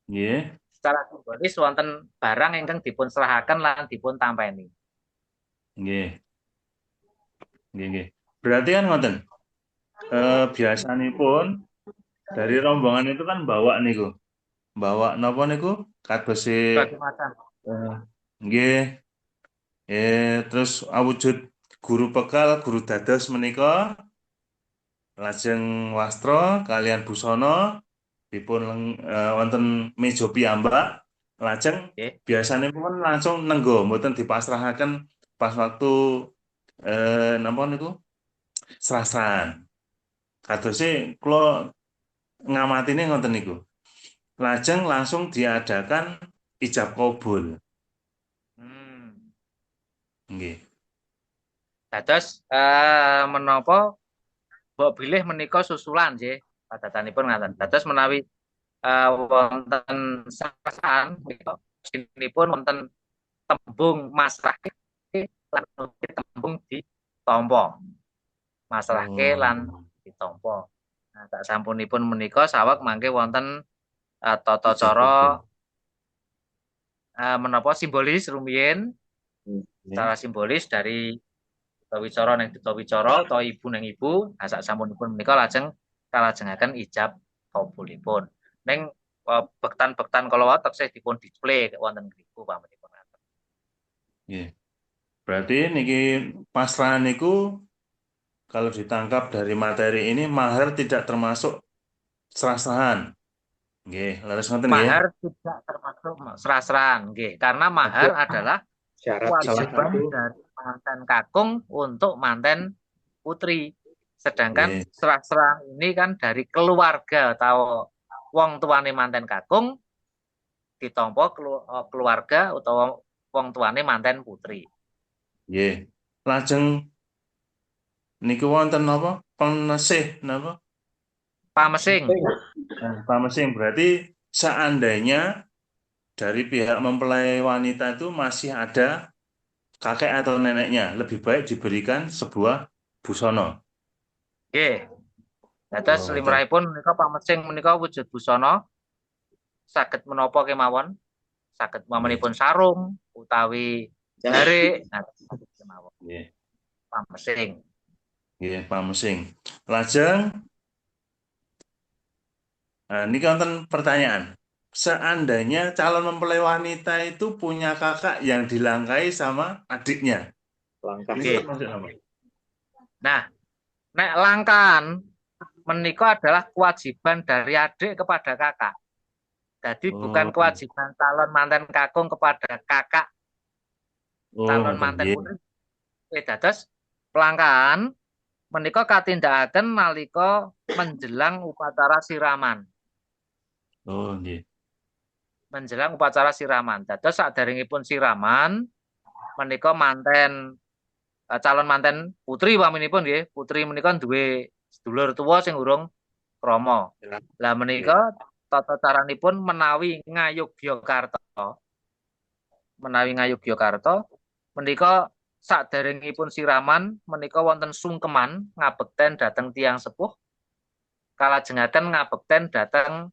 Nggih. Secara simbolis wonten barang ingkang dipun serahaken lan dipun tampeni. Nggih. Nggih. Berarti kan ngoten. Biasanipun dari rombongan itu kan bawa niku. Bawa napa niku? Kados Macam. nggih. Terus awujud guru bekal, guru dados menika lajeng wastra kalian busana dipun wonten meja piyambak lajeng Nggih. biasanya pun langsung nenggo mboten dipasrahaken pas waktu napa niku serah-serahan. Kadose kula ngamatine ngoten niku. Lajeng langsung diadakan ijab kabul. Nggih. Dados menapa mbok bilih menika susulan nggih padatanipun ngaten. Dados menawi wonten sarasan menika sinipun wonten tembung masrahke lan tembung ditampa. Masrahke lan ditampa. Nah, sak sampunipun menika saweg mangke wonten tata cara menapa simbolis rumiyin secara simbolis dari duta wicara ning duta wicara atau ibu ning ibu. Nah, sak sampunipun menika lajeng kalajengaken ijab kabulipun. Ning bektan-bektan kala taksih dipun display wonten griku pamanipun. Nggih. Berarti niki pasrahan niku kalau ditangkap dari materi ini mahar tidak termasuk serah-serahan. Nggih, leres ngoten nggih. Mahar tidak termasuk serah-serahan, nggih. Karena mahar adalah Syarat salah kewajiban satu. dari manten kakung untuk manten putri. Sedangkan Nggih. serah-serahan ini kan dari keluarga atau wong tuane manten kakung ditampa keluarga utawa wong tuane manten putri. Nggih. Lajeng niku wonten napa? Penesih napa? Pamesing. Nah, pamesing berarti seandainya dari pihak mempelai wanita itu masih ada kakek atau neneknya, lebih baik diberikan sebuah busana. Nggih. Dados Oh, limrahipun menika pamesing menika wujud busana saged menapa kemawon. Saged pamanipun sarung utawi jarik. Nah, saged kemawon. Nggih. Pamesing. Nggih, pamesing. Lajeng niki wonten pertanyaan. Seandainya calon mempelai wanita itu punya kakak yang dilangkai sama adiknya. Langkah. Ini termasuk apa? Nah, nek langkaan menika adalah kewajiban dari adik kepada kakak. Jadi bukan kewajiban calon manten kakung kepada kakak calon manten putri. Dados pelangkaan menika katindakaken nalika menjelang upacara siraman. Oh, nggih. Menjelang upacara siraman. Dados saderengipun siraman menika calon manten putri paminipun nggih. Putri menika duwe sedulur tuwa sing urung krama. Lah menika tata caranipun menawi ngayogyakarta. Menawi ngayogyakarta menika saderengipun siraman menika wonten sungkeman ngabekten dhateng tiyang sepuh kalajengaken ngabekten dhateng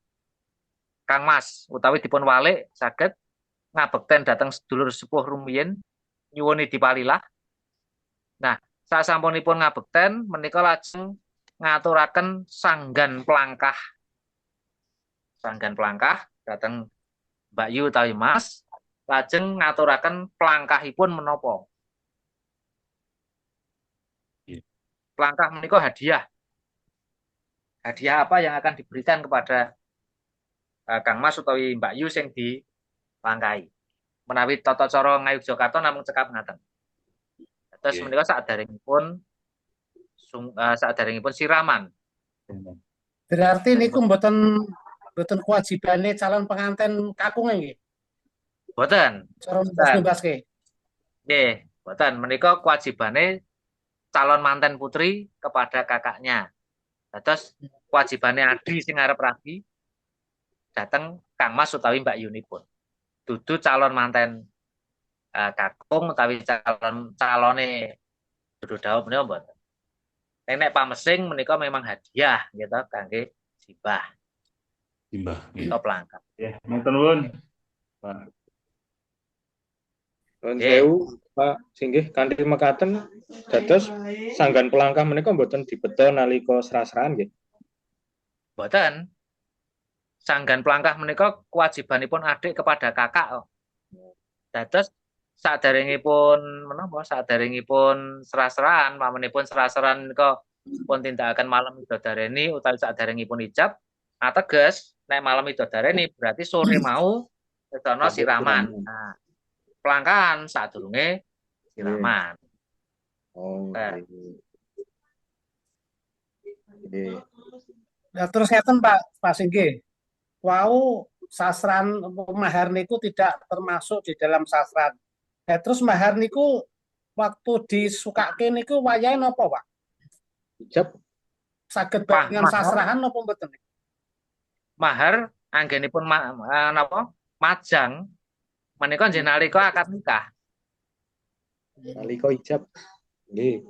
Kang Mas utawi dipun walik saged ngabekten dhateng sedulur sepuh rumiyin nyuwuni dipalilah. Nah, sasampunipun ngabekten menika lajeng ngaturaken sanggan plangkah dhateng Mbak Yu utawi Mas lajeng ngaturaken plangkahipun menapa? Plangkah menika hadiah. Hadiah apa yang akan diberikan kepada Kang Mas utawi Mbak Yu sing dilangkahi. Menawi tata cara ngayogyakarta namung cekap ngaten. Terus menika saderengipun siraman. Berarti niku mboten kewajibane calon pengantin kakung nggih. Boten. Cara nubaske. Nggih, boten. Menika kewajibane calon manten putri kepada kakaknya. Terus kewajibane Adi sing arep rabi dateng Kang Mas utawi Mbak Yunipun. Dudu calon manten kakung utawi calone dudu dawuh menika mboten. Nek pamesing menika memang hadiah gitu kangge simbah. Simbah. Atau pelangkap. Ya, matur nuwun. Pak. Nuwun sewu, Pak, singgih kanthi mekaten dados sanggan pelangkah menika mboten dibeta nalika sera-seran nggih. Mboten. Sanggan pelangkah menika kewajibanipun adik kepada kakak. Dados saderengipun sera-seran, pamenipun sera-seran menika pun tindakaken malam midodareni utawi saderengipun ijab, ateges nek malam midodareni berarti sore mau sedana siraman. Nah, pelangkahan sadurunge siraman. Oh, nggih. Nah, terus ngeten Pak Singgih. Wau sasran mahar niku tidak termasuk di dalam sasran. Terus mahar niku waktu disukake niku wayahe napa, Pak? Ijab Saged dengan sasrahan napa mboten? Mahar anggenipun napa? Majang menika njenengan nalika akad nikah. nalika ijab. Nggih.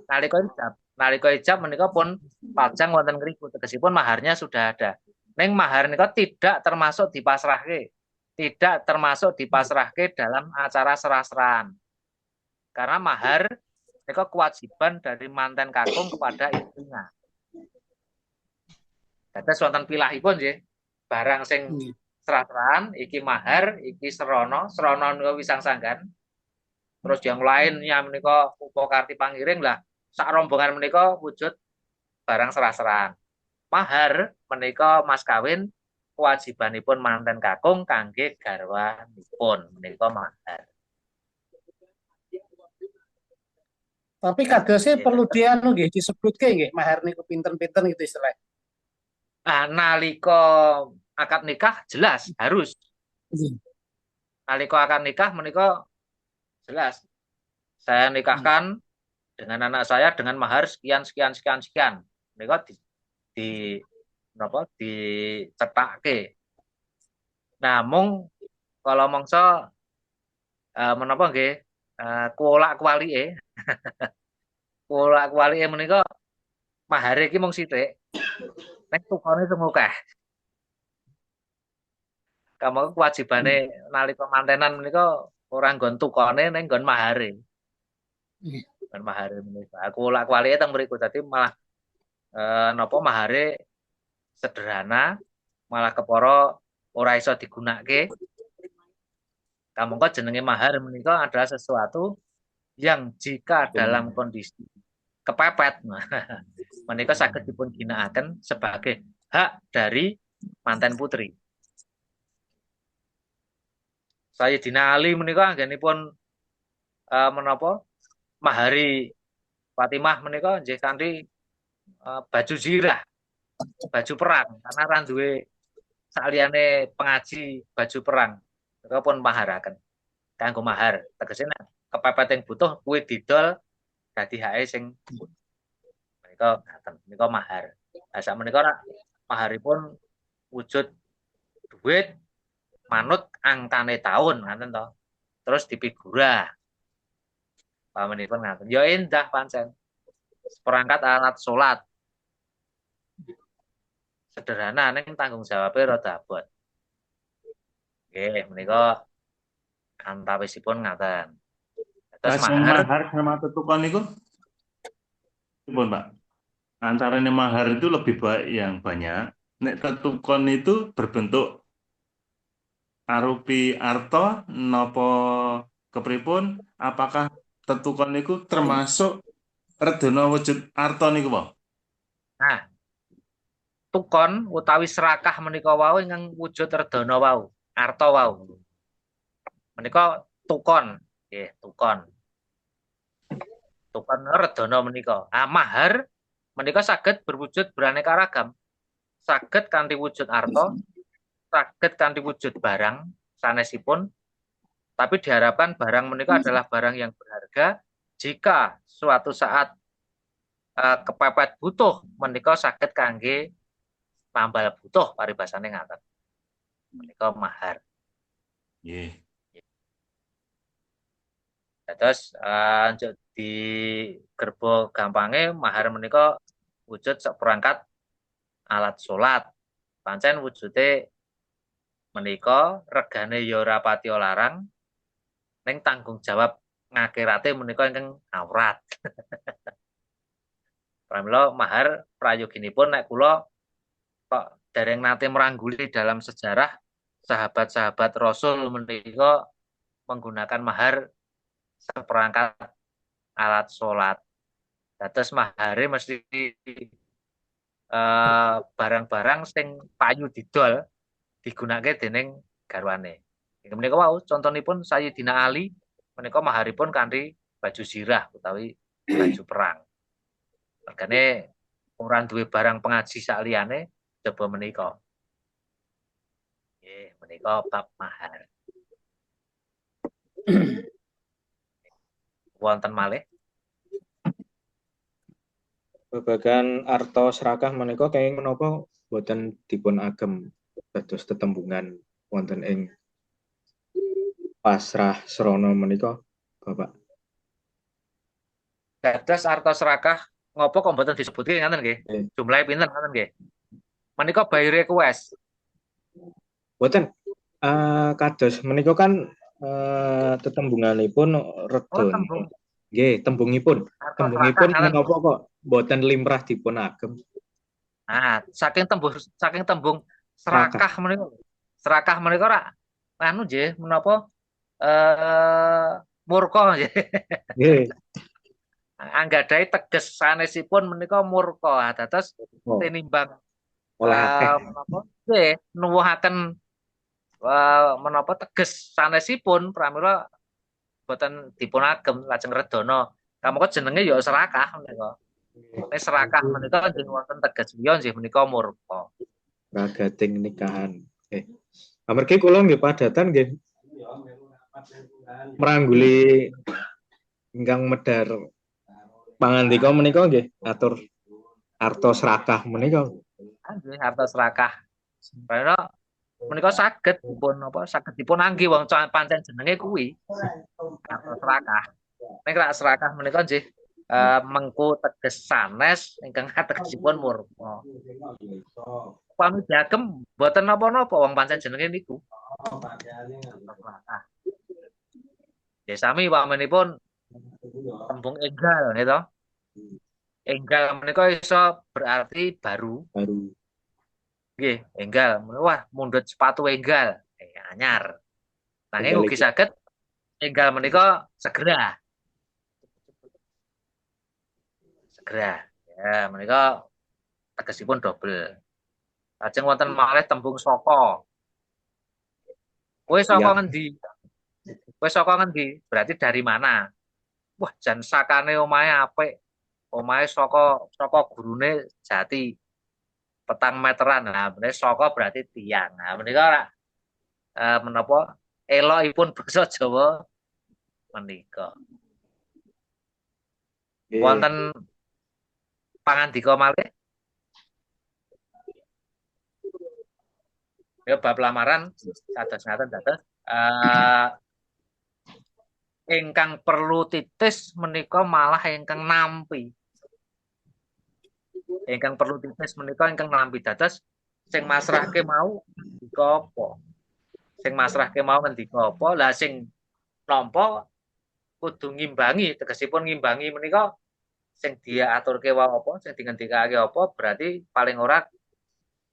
Nalika ijab menika pun pajang wonten ngriku tegesipun maharnya sudah ada. Ning mahar nika tidak termasuk dipasrahke. Tidak termasuk dipasrahke dalam acara serah-serahan. Karena mahar nika kewajiban dari manten kakung kepada istrinya. Dados wonten pilahipun nggih. Barang sing serah-serahan iki mahar, iki serono nika wisang sanggan. Terus yang lainnya menika upakarti pangiring lah. Sak rombongan menika wujud barang serah-serahan. Mahar menika mas kawin kewajibanipun manten kakung kangge garwanipun menika mahar. Tapi kadosnya perlu dianu nggih disebutke nggih mahar niku pinten-pinten gitu istilahnya. Nalika akad nikah jelas harus. Nalika akad nikah menika jelas. Saya nikahkan dengan anak saya dengan mahar sekian. Menika dicetakke. Namung kalau mongso menapa nggih kuwalak-kuwalike menika mahar iki mung sithik. Nek tukane sing akeh. Kamu kewajibane nalika mantenan menika ora nggon tukane ning nggon mahare. Nggon mahare menika. Kuwalak-kuwalike teng mriku dadi malah napa mahare sederhana malah kepara ora iso digunakake. Kamangka jenenge mahar menika adalah sesuatu yang jika dalam kondisi kepepet menika saged dipun ginakaken sebagai hak dari manten putri. Sayyidina Ali menika anggenipun menapa mahari Fatimah menika nggih kanthi baju zirah, baju perang karena ra duwe saliyane pengaji baju perang. Mereka pun maharaken kanggo mahar. Tegese nek kepepet yang butuh kuwi didol dadi hake sing menika ngaten. Menika mahar. Lah sak menika maharipun wujud duit manut angkane tahun ngaten to. Terus dipigura. Pamenipun ngaten. Ya endah pancen. Seperangkat alat salat. Sederhana ning tanggung jawabnya rada abot. Nggih, menika antawisipun ngaten. Terus Lajeng mahar mahar sama tetukan itu, pun Pak. Antaranya mahar itu lebih baik yang banyak. Nek tetukan itu berbentuk arupi arto, nopo kepripun, apakah tetukan itu termasuk redono wujud arto niku, Pak? nah tukon utawi serakah menika wau ingkang wujud redana wau, arta wau. Menika tukon, nggih, tukon. Tukon redana menika. Ah mahar menika saged berwujud beraneka ragam. Saged kanthi wujud arta, saged kanthi wujud barang sanesipun, tapi diharapkan barang menika adalah barang yang berharga jika suatu saat kepepet butuh menika saged kangge tambal butuh paribasane ngaten. Menika mahar. Nggih. Terus di gerbo gampange mahar menika wujud seperangkat alat salat. Pancen wujude menika regane ya ora pati larang ning tanggung jawab ngakirate menika ingkang awrat. Pramila mahar prayoginipun nek kula kok dereng nate merangguli dalam sejarah sahabat-sahabat Rasul menika menggunakan mahar seperangkat alat sholat. Dados mahare mesti barang-barang sing payu didol digunakake dening garwane. Menika wau contonipun Sayyidina Ali menika maharipun kanthi baju zirah utawi baju perang. Mergane ora duwe barang pengaji saliyane coba menika. Nggih, menika bab mahar. Wonten malih Babagan arto serakah menika kenging menapa boten dipun agem dados tetembungan wonten ing pasrah srana menika, Bapak. dados arta serakah ngopo kok mboten disebutke ngaten nggih. Jumlahe pinten ngaten nggih. Menika by request. Boten kados menika kan tetembunganipun redon. Tembung. Nggih, tembungipun. Tembungipun menapa kok boten limrah dipun agem. Nah, saking tembung serakah menika. Serakah menika ora anu nggih menapa murka nggih. Nggih. Anggadhahi teges sanesipun menika murka. Dados tinimbang menapa nggih nuwuhaken menapa teges sanesipun pramila boten dipun agem lajeng redana. Kamangka jenenge ya serakah menika. Nek serakah menika nggih wonten teges liya nggih menika murka. Ragating nikahan. Amargi kula nggih padatan nggih merangguli ingkang medhar pangandika menika nggih atur arta serakah menika. Nggih arta serakah. Pramila menika saged dipun angge wong pancen jenenge kuwi arta serakah. Nek rak serakah menika nggih mengku teges sanes ingkang ategesipun murka. Pami diagem mboten napa-napa wong pancen jenenge niku. Ya sami pamenipun tembung enggal nggih. Enggal menika iso berarti baru. Nggih, enggal. Wah, mundhut sepatu enggal. Anyar. Nanging ugi saged enggal menika segera. Ya, menika tegesipun dobel. Lajeng wonten malih tembung saka. Kowe saka ngendi? Kowe saka ngendi? Berarti dari mana? Wah, jan sakane omahe apik. omahe saka gurune Jati 4 meteran. Nah, bener saka berarti tiang. Nah, menika ora menapa elokipun basa Jawa menika. Nggih. Wonten pangandika malih ya bab lamaran kados ngaten dados ingkang perlu titis menika malah ingkang nampi. Ingkang perlu titis menika ingkang nampi dados sing masrahke mau ngendika apa? Sing masrahke mau ngendika apa? Lah sing nampa kudu ngimbangi, tegesipun ngimbangi menika sing dia aturke wae apa, sing dingendikake apa, berarti paling ora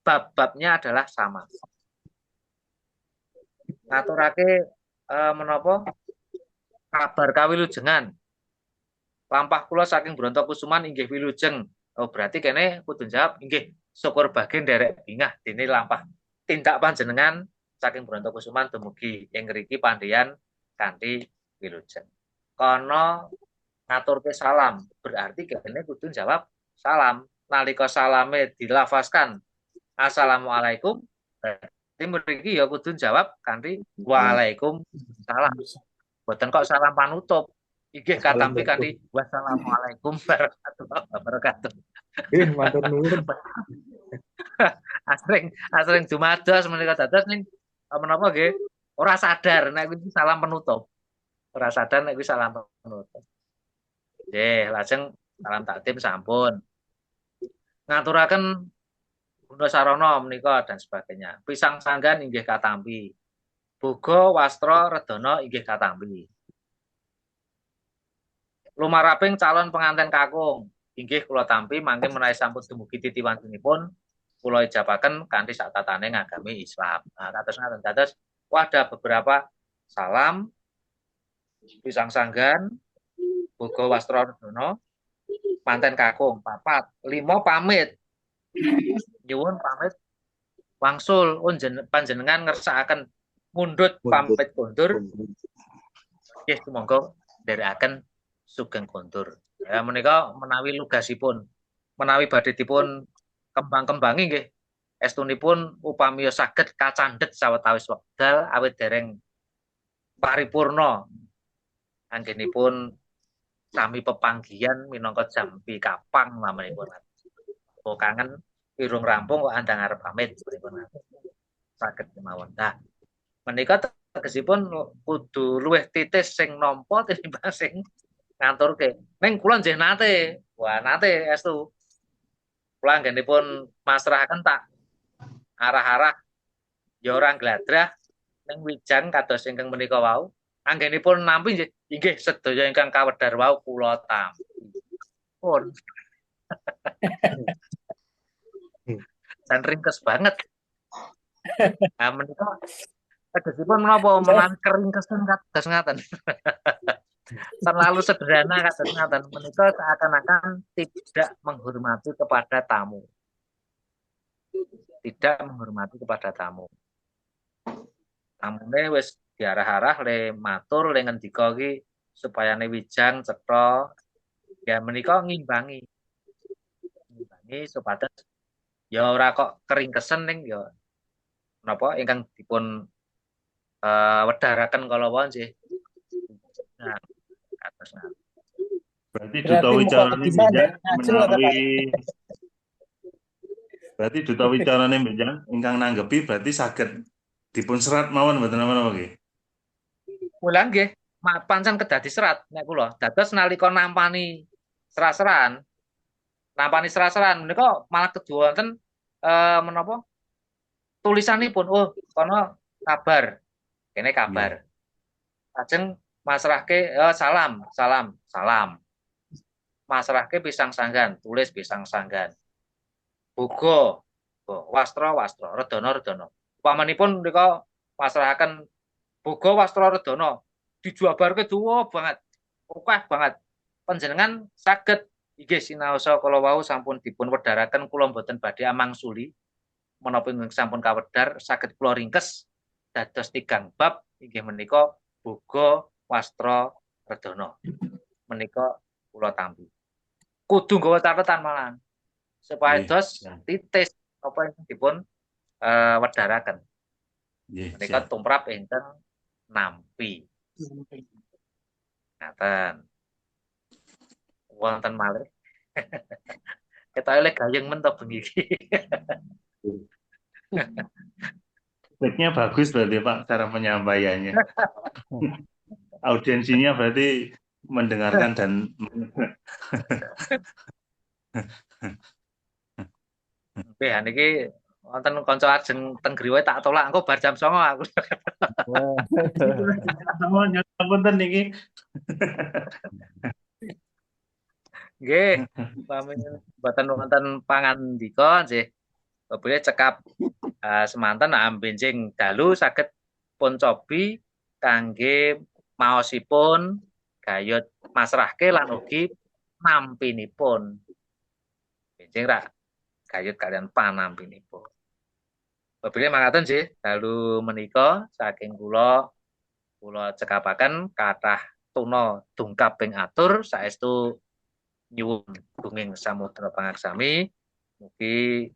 bab-babnya adalah sama. Ngaturake menapa kabar kawilujengan. Lampah kula saking Brontokusuman inggih wilujeng. Oh, berarti kene kudu jawab inggih syukur bagian derek bingah dene lampah tindak panjenengan saking Brontokusuman dumugi ing ngriki pandheyan kanthi wilujeng. Kono ngaturke salam, berarti kene kudu jawab salam. Nalika salame dilafazkan assalamualaikum, berarti mriki ya kudu jawab kanthi waalaikumsalam. Boten kok salam panutup. Inggih katampi kanthi wassalamualaikum warahmatullahi wabarakatuh. Nggih, matur nuwun. asring dumados menika dados ning menapa nggih ora sadar nek kuwi salam penutup. Ora sadar nek kuwi salam penutup. Nggih, lajeng salam takdim sampun. Ngaturaken Guna Sarana menika dan sebagainya. Pisang sanggan inggih katampi. Boga wastra redana inggih katampi. Lumaraping calon pengantin kakung inggih kula tampi mangke menawi sampun dumugi titiwanipun kula ijabaken kanthi sak tatane ngagami Islam. Nah, kados ngaten dados ada beberapa salam, pisang sanggan, boga wastra redana, manten kakung, 4, 5 pamit. Nyuwun pamit wangsul panjenengan ngersakaken mundhut pamit kondur. Nggih, monggo nderekaken sugeng kondur. Ya menika menawi lugasipun menawi badhe dipun kembang-kembangi nggih estunipun upami saged kacandhet sawetawis wekdal awit dereng paripurna anggenipun sami pepanggihan minangka jampi kapang namanipun. Kok kangen irung rampung kok andang arep pamit pripun saged kemawon. Nah, menika tegesipun kudu luwih titis sing nampa tinimbang sing ngaturke. Ning kula nggih nate. Wah, nate estu. Kula anggenipun masrahaken tak arah-arah ya ora gladrah ning wijang kados ingkang menika wau. Anggenipun nampi nggih inggih sedaya ingkang kawedhar wau kula tampi. Pun. Dan ringkes banget. Nah, menika tegesipun menapa menawi keringkesan kados ngaten. Terlalu sederhana kados ngaten. Menika seakan-akan tidak menghormati kepada tamu. Tidak menghormati kepada tamu. Tamune wis diarah-arah le matur le ngendika iki supayane wijang cetha. Ya menika ngimbangi. Ngimbangi supados ya ora kok keringkesen ning ya napa ingkang dipun wedharaken kala wau nggih. Nah, kados ngaten. Berarti duta wicarane Benjang menawi berarti duta wicarane Benjang ingkang nanggepi berarti saged dipun serat mawon mboten napa-napa nggih. Kula nggih pancen kedadi serat nek kula. Dados nalika nampani serat-seran menika malah kedua wonten menapa tulisanipun kono kabar. Kene kabar. Lajeng masrahke salam. Masrahke pisang sanggan, tulis pisang sanggan. Boga, wastra, redana. Upamanipun menika masrahaken boga wastra redana dijabarke dawa banget. Akeh banget. Panjenengan saged inggih sinaosa kala wau sampun dipun wedharaken kula mboten badhe amangsuli menapa sampun kawedhar saged kula ringkes dados 3 bab inggih menika boga wastra redana. Menika kula tampi. kudu nggawa catatan malah supaya Nggih, dos siap. titis apa yang dipun wedharaken. Nggih, Menika siap. tumrap enten nampi. Ngaten. Wonten malih. Ketoke lek gayeng men to bengi iki. Baiknya bagus berarti Pak cara penyampaiannya. Audiensinya berarti mendengarkan dan Oke, niki wonten kanca ajeng teng griwe tak tolak engko bar jam 09.00 aku. sama nyapunten niki. Nggih, pamit mboten wonten pangandika nggih. Bebule cekap semanten benjing dalu saged pun cobi kangge maosipun gayut masrahke lan ugi nampinipun. Benjing rak gayut kalian panampinipun. Bebule mangkaten nggih, dalu menika saking kula cekapaken kathah tuna dungkap ping atur saestu nyuwun bunging samudra pangaksami mugi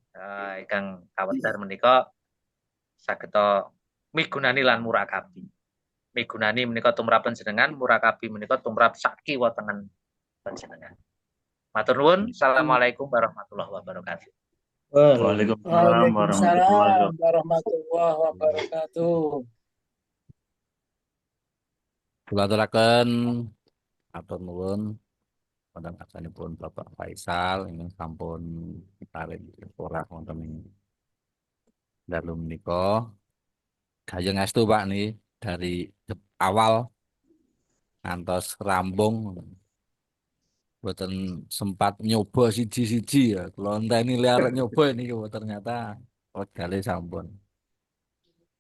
ingkang kawentar menika sageta migunani lan murakabi. Migunani menika tumrap panjenengan, murakabi menika tumrap sakiwa tengen panjenengan. Matur nuwun. Assalamualaikum warahmatullahi wabarakatuh. Waalaikumsalam warahmatullahi Waalaikumsalam wabarakatuh. warahmatullahi wabarakatuh. Kula aturaken atur nuwun wonten karsanipun Bapak Faisal ingkang sampun paring ora wonten ing dalu menika. Gayeng estu Pak nih dari awal ngantos rambung boten sempat nyoba siji-siji ya. Kula enteni liar nyoba niki ternyata wekdale sampun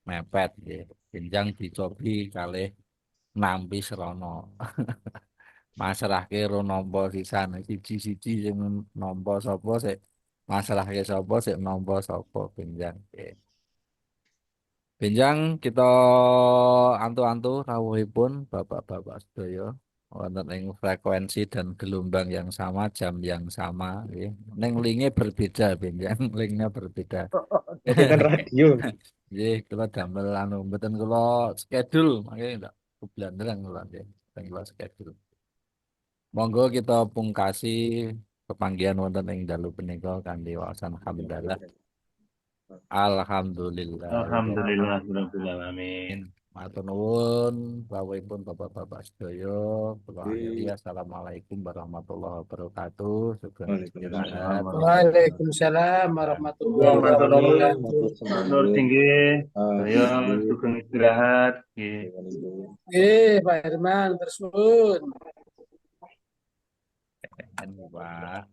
mepet nggih. Benjang dicobi kalih nampi serono. Masrahke ro nampa sisan siji-siji sing nampa sapa sik masrahke sapa sik nampa sapa benjang. Benjang kita antu-antu rawuhipun Bapak-bapak sedaya wonten ing frekuensi dan gelombang yang sama, jam yang sama nggih. Ning linge berbeda benjang, linknya berbeda. Jadi kan radio. Nggih, kula damel mboten kula schedule mangke ndak keblanderan kula nggih. Kula schedule. Monggo kita pungkasi pepanggihan wonten ing dalu punika kanthi waosan hamdalah. Alhamdulillah. Alhamdulillah rabbil alamin. Matur nuwun rawuhipun Bapak-bapak sedaya. Kula akhiri assalamualaikum warahmatullahi wabarakatuh. Sugeng istirahat. Waalaikumsalam warahmatullahi wabarakatuh. Nur tinggi, saya sugeng istirahat. Nggih. Pak Herman, terus nuwun. Pak.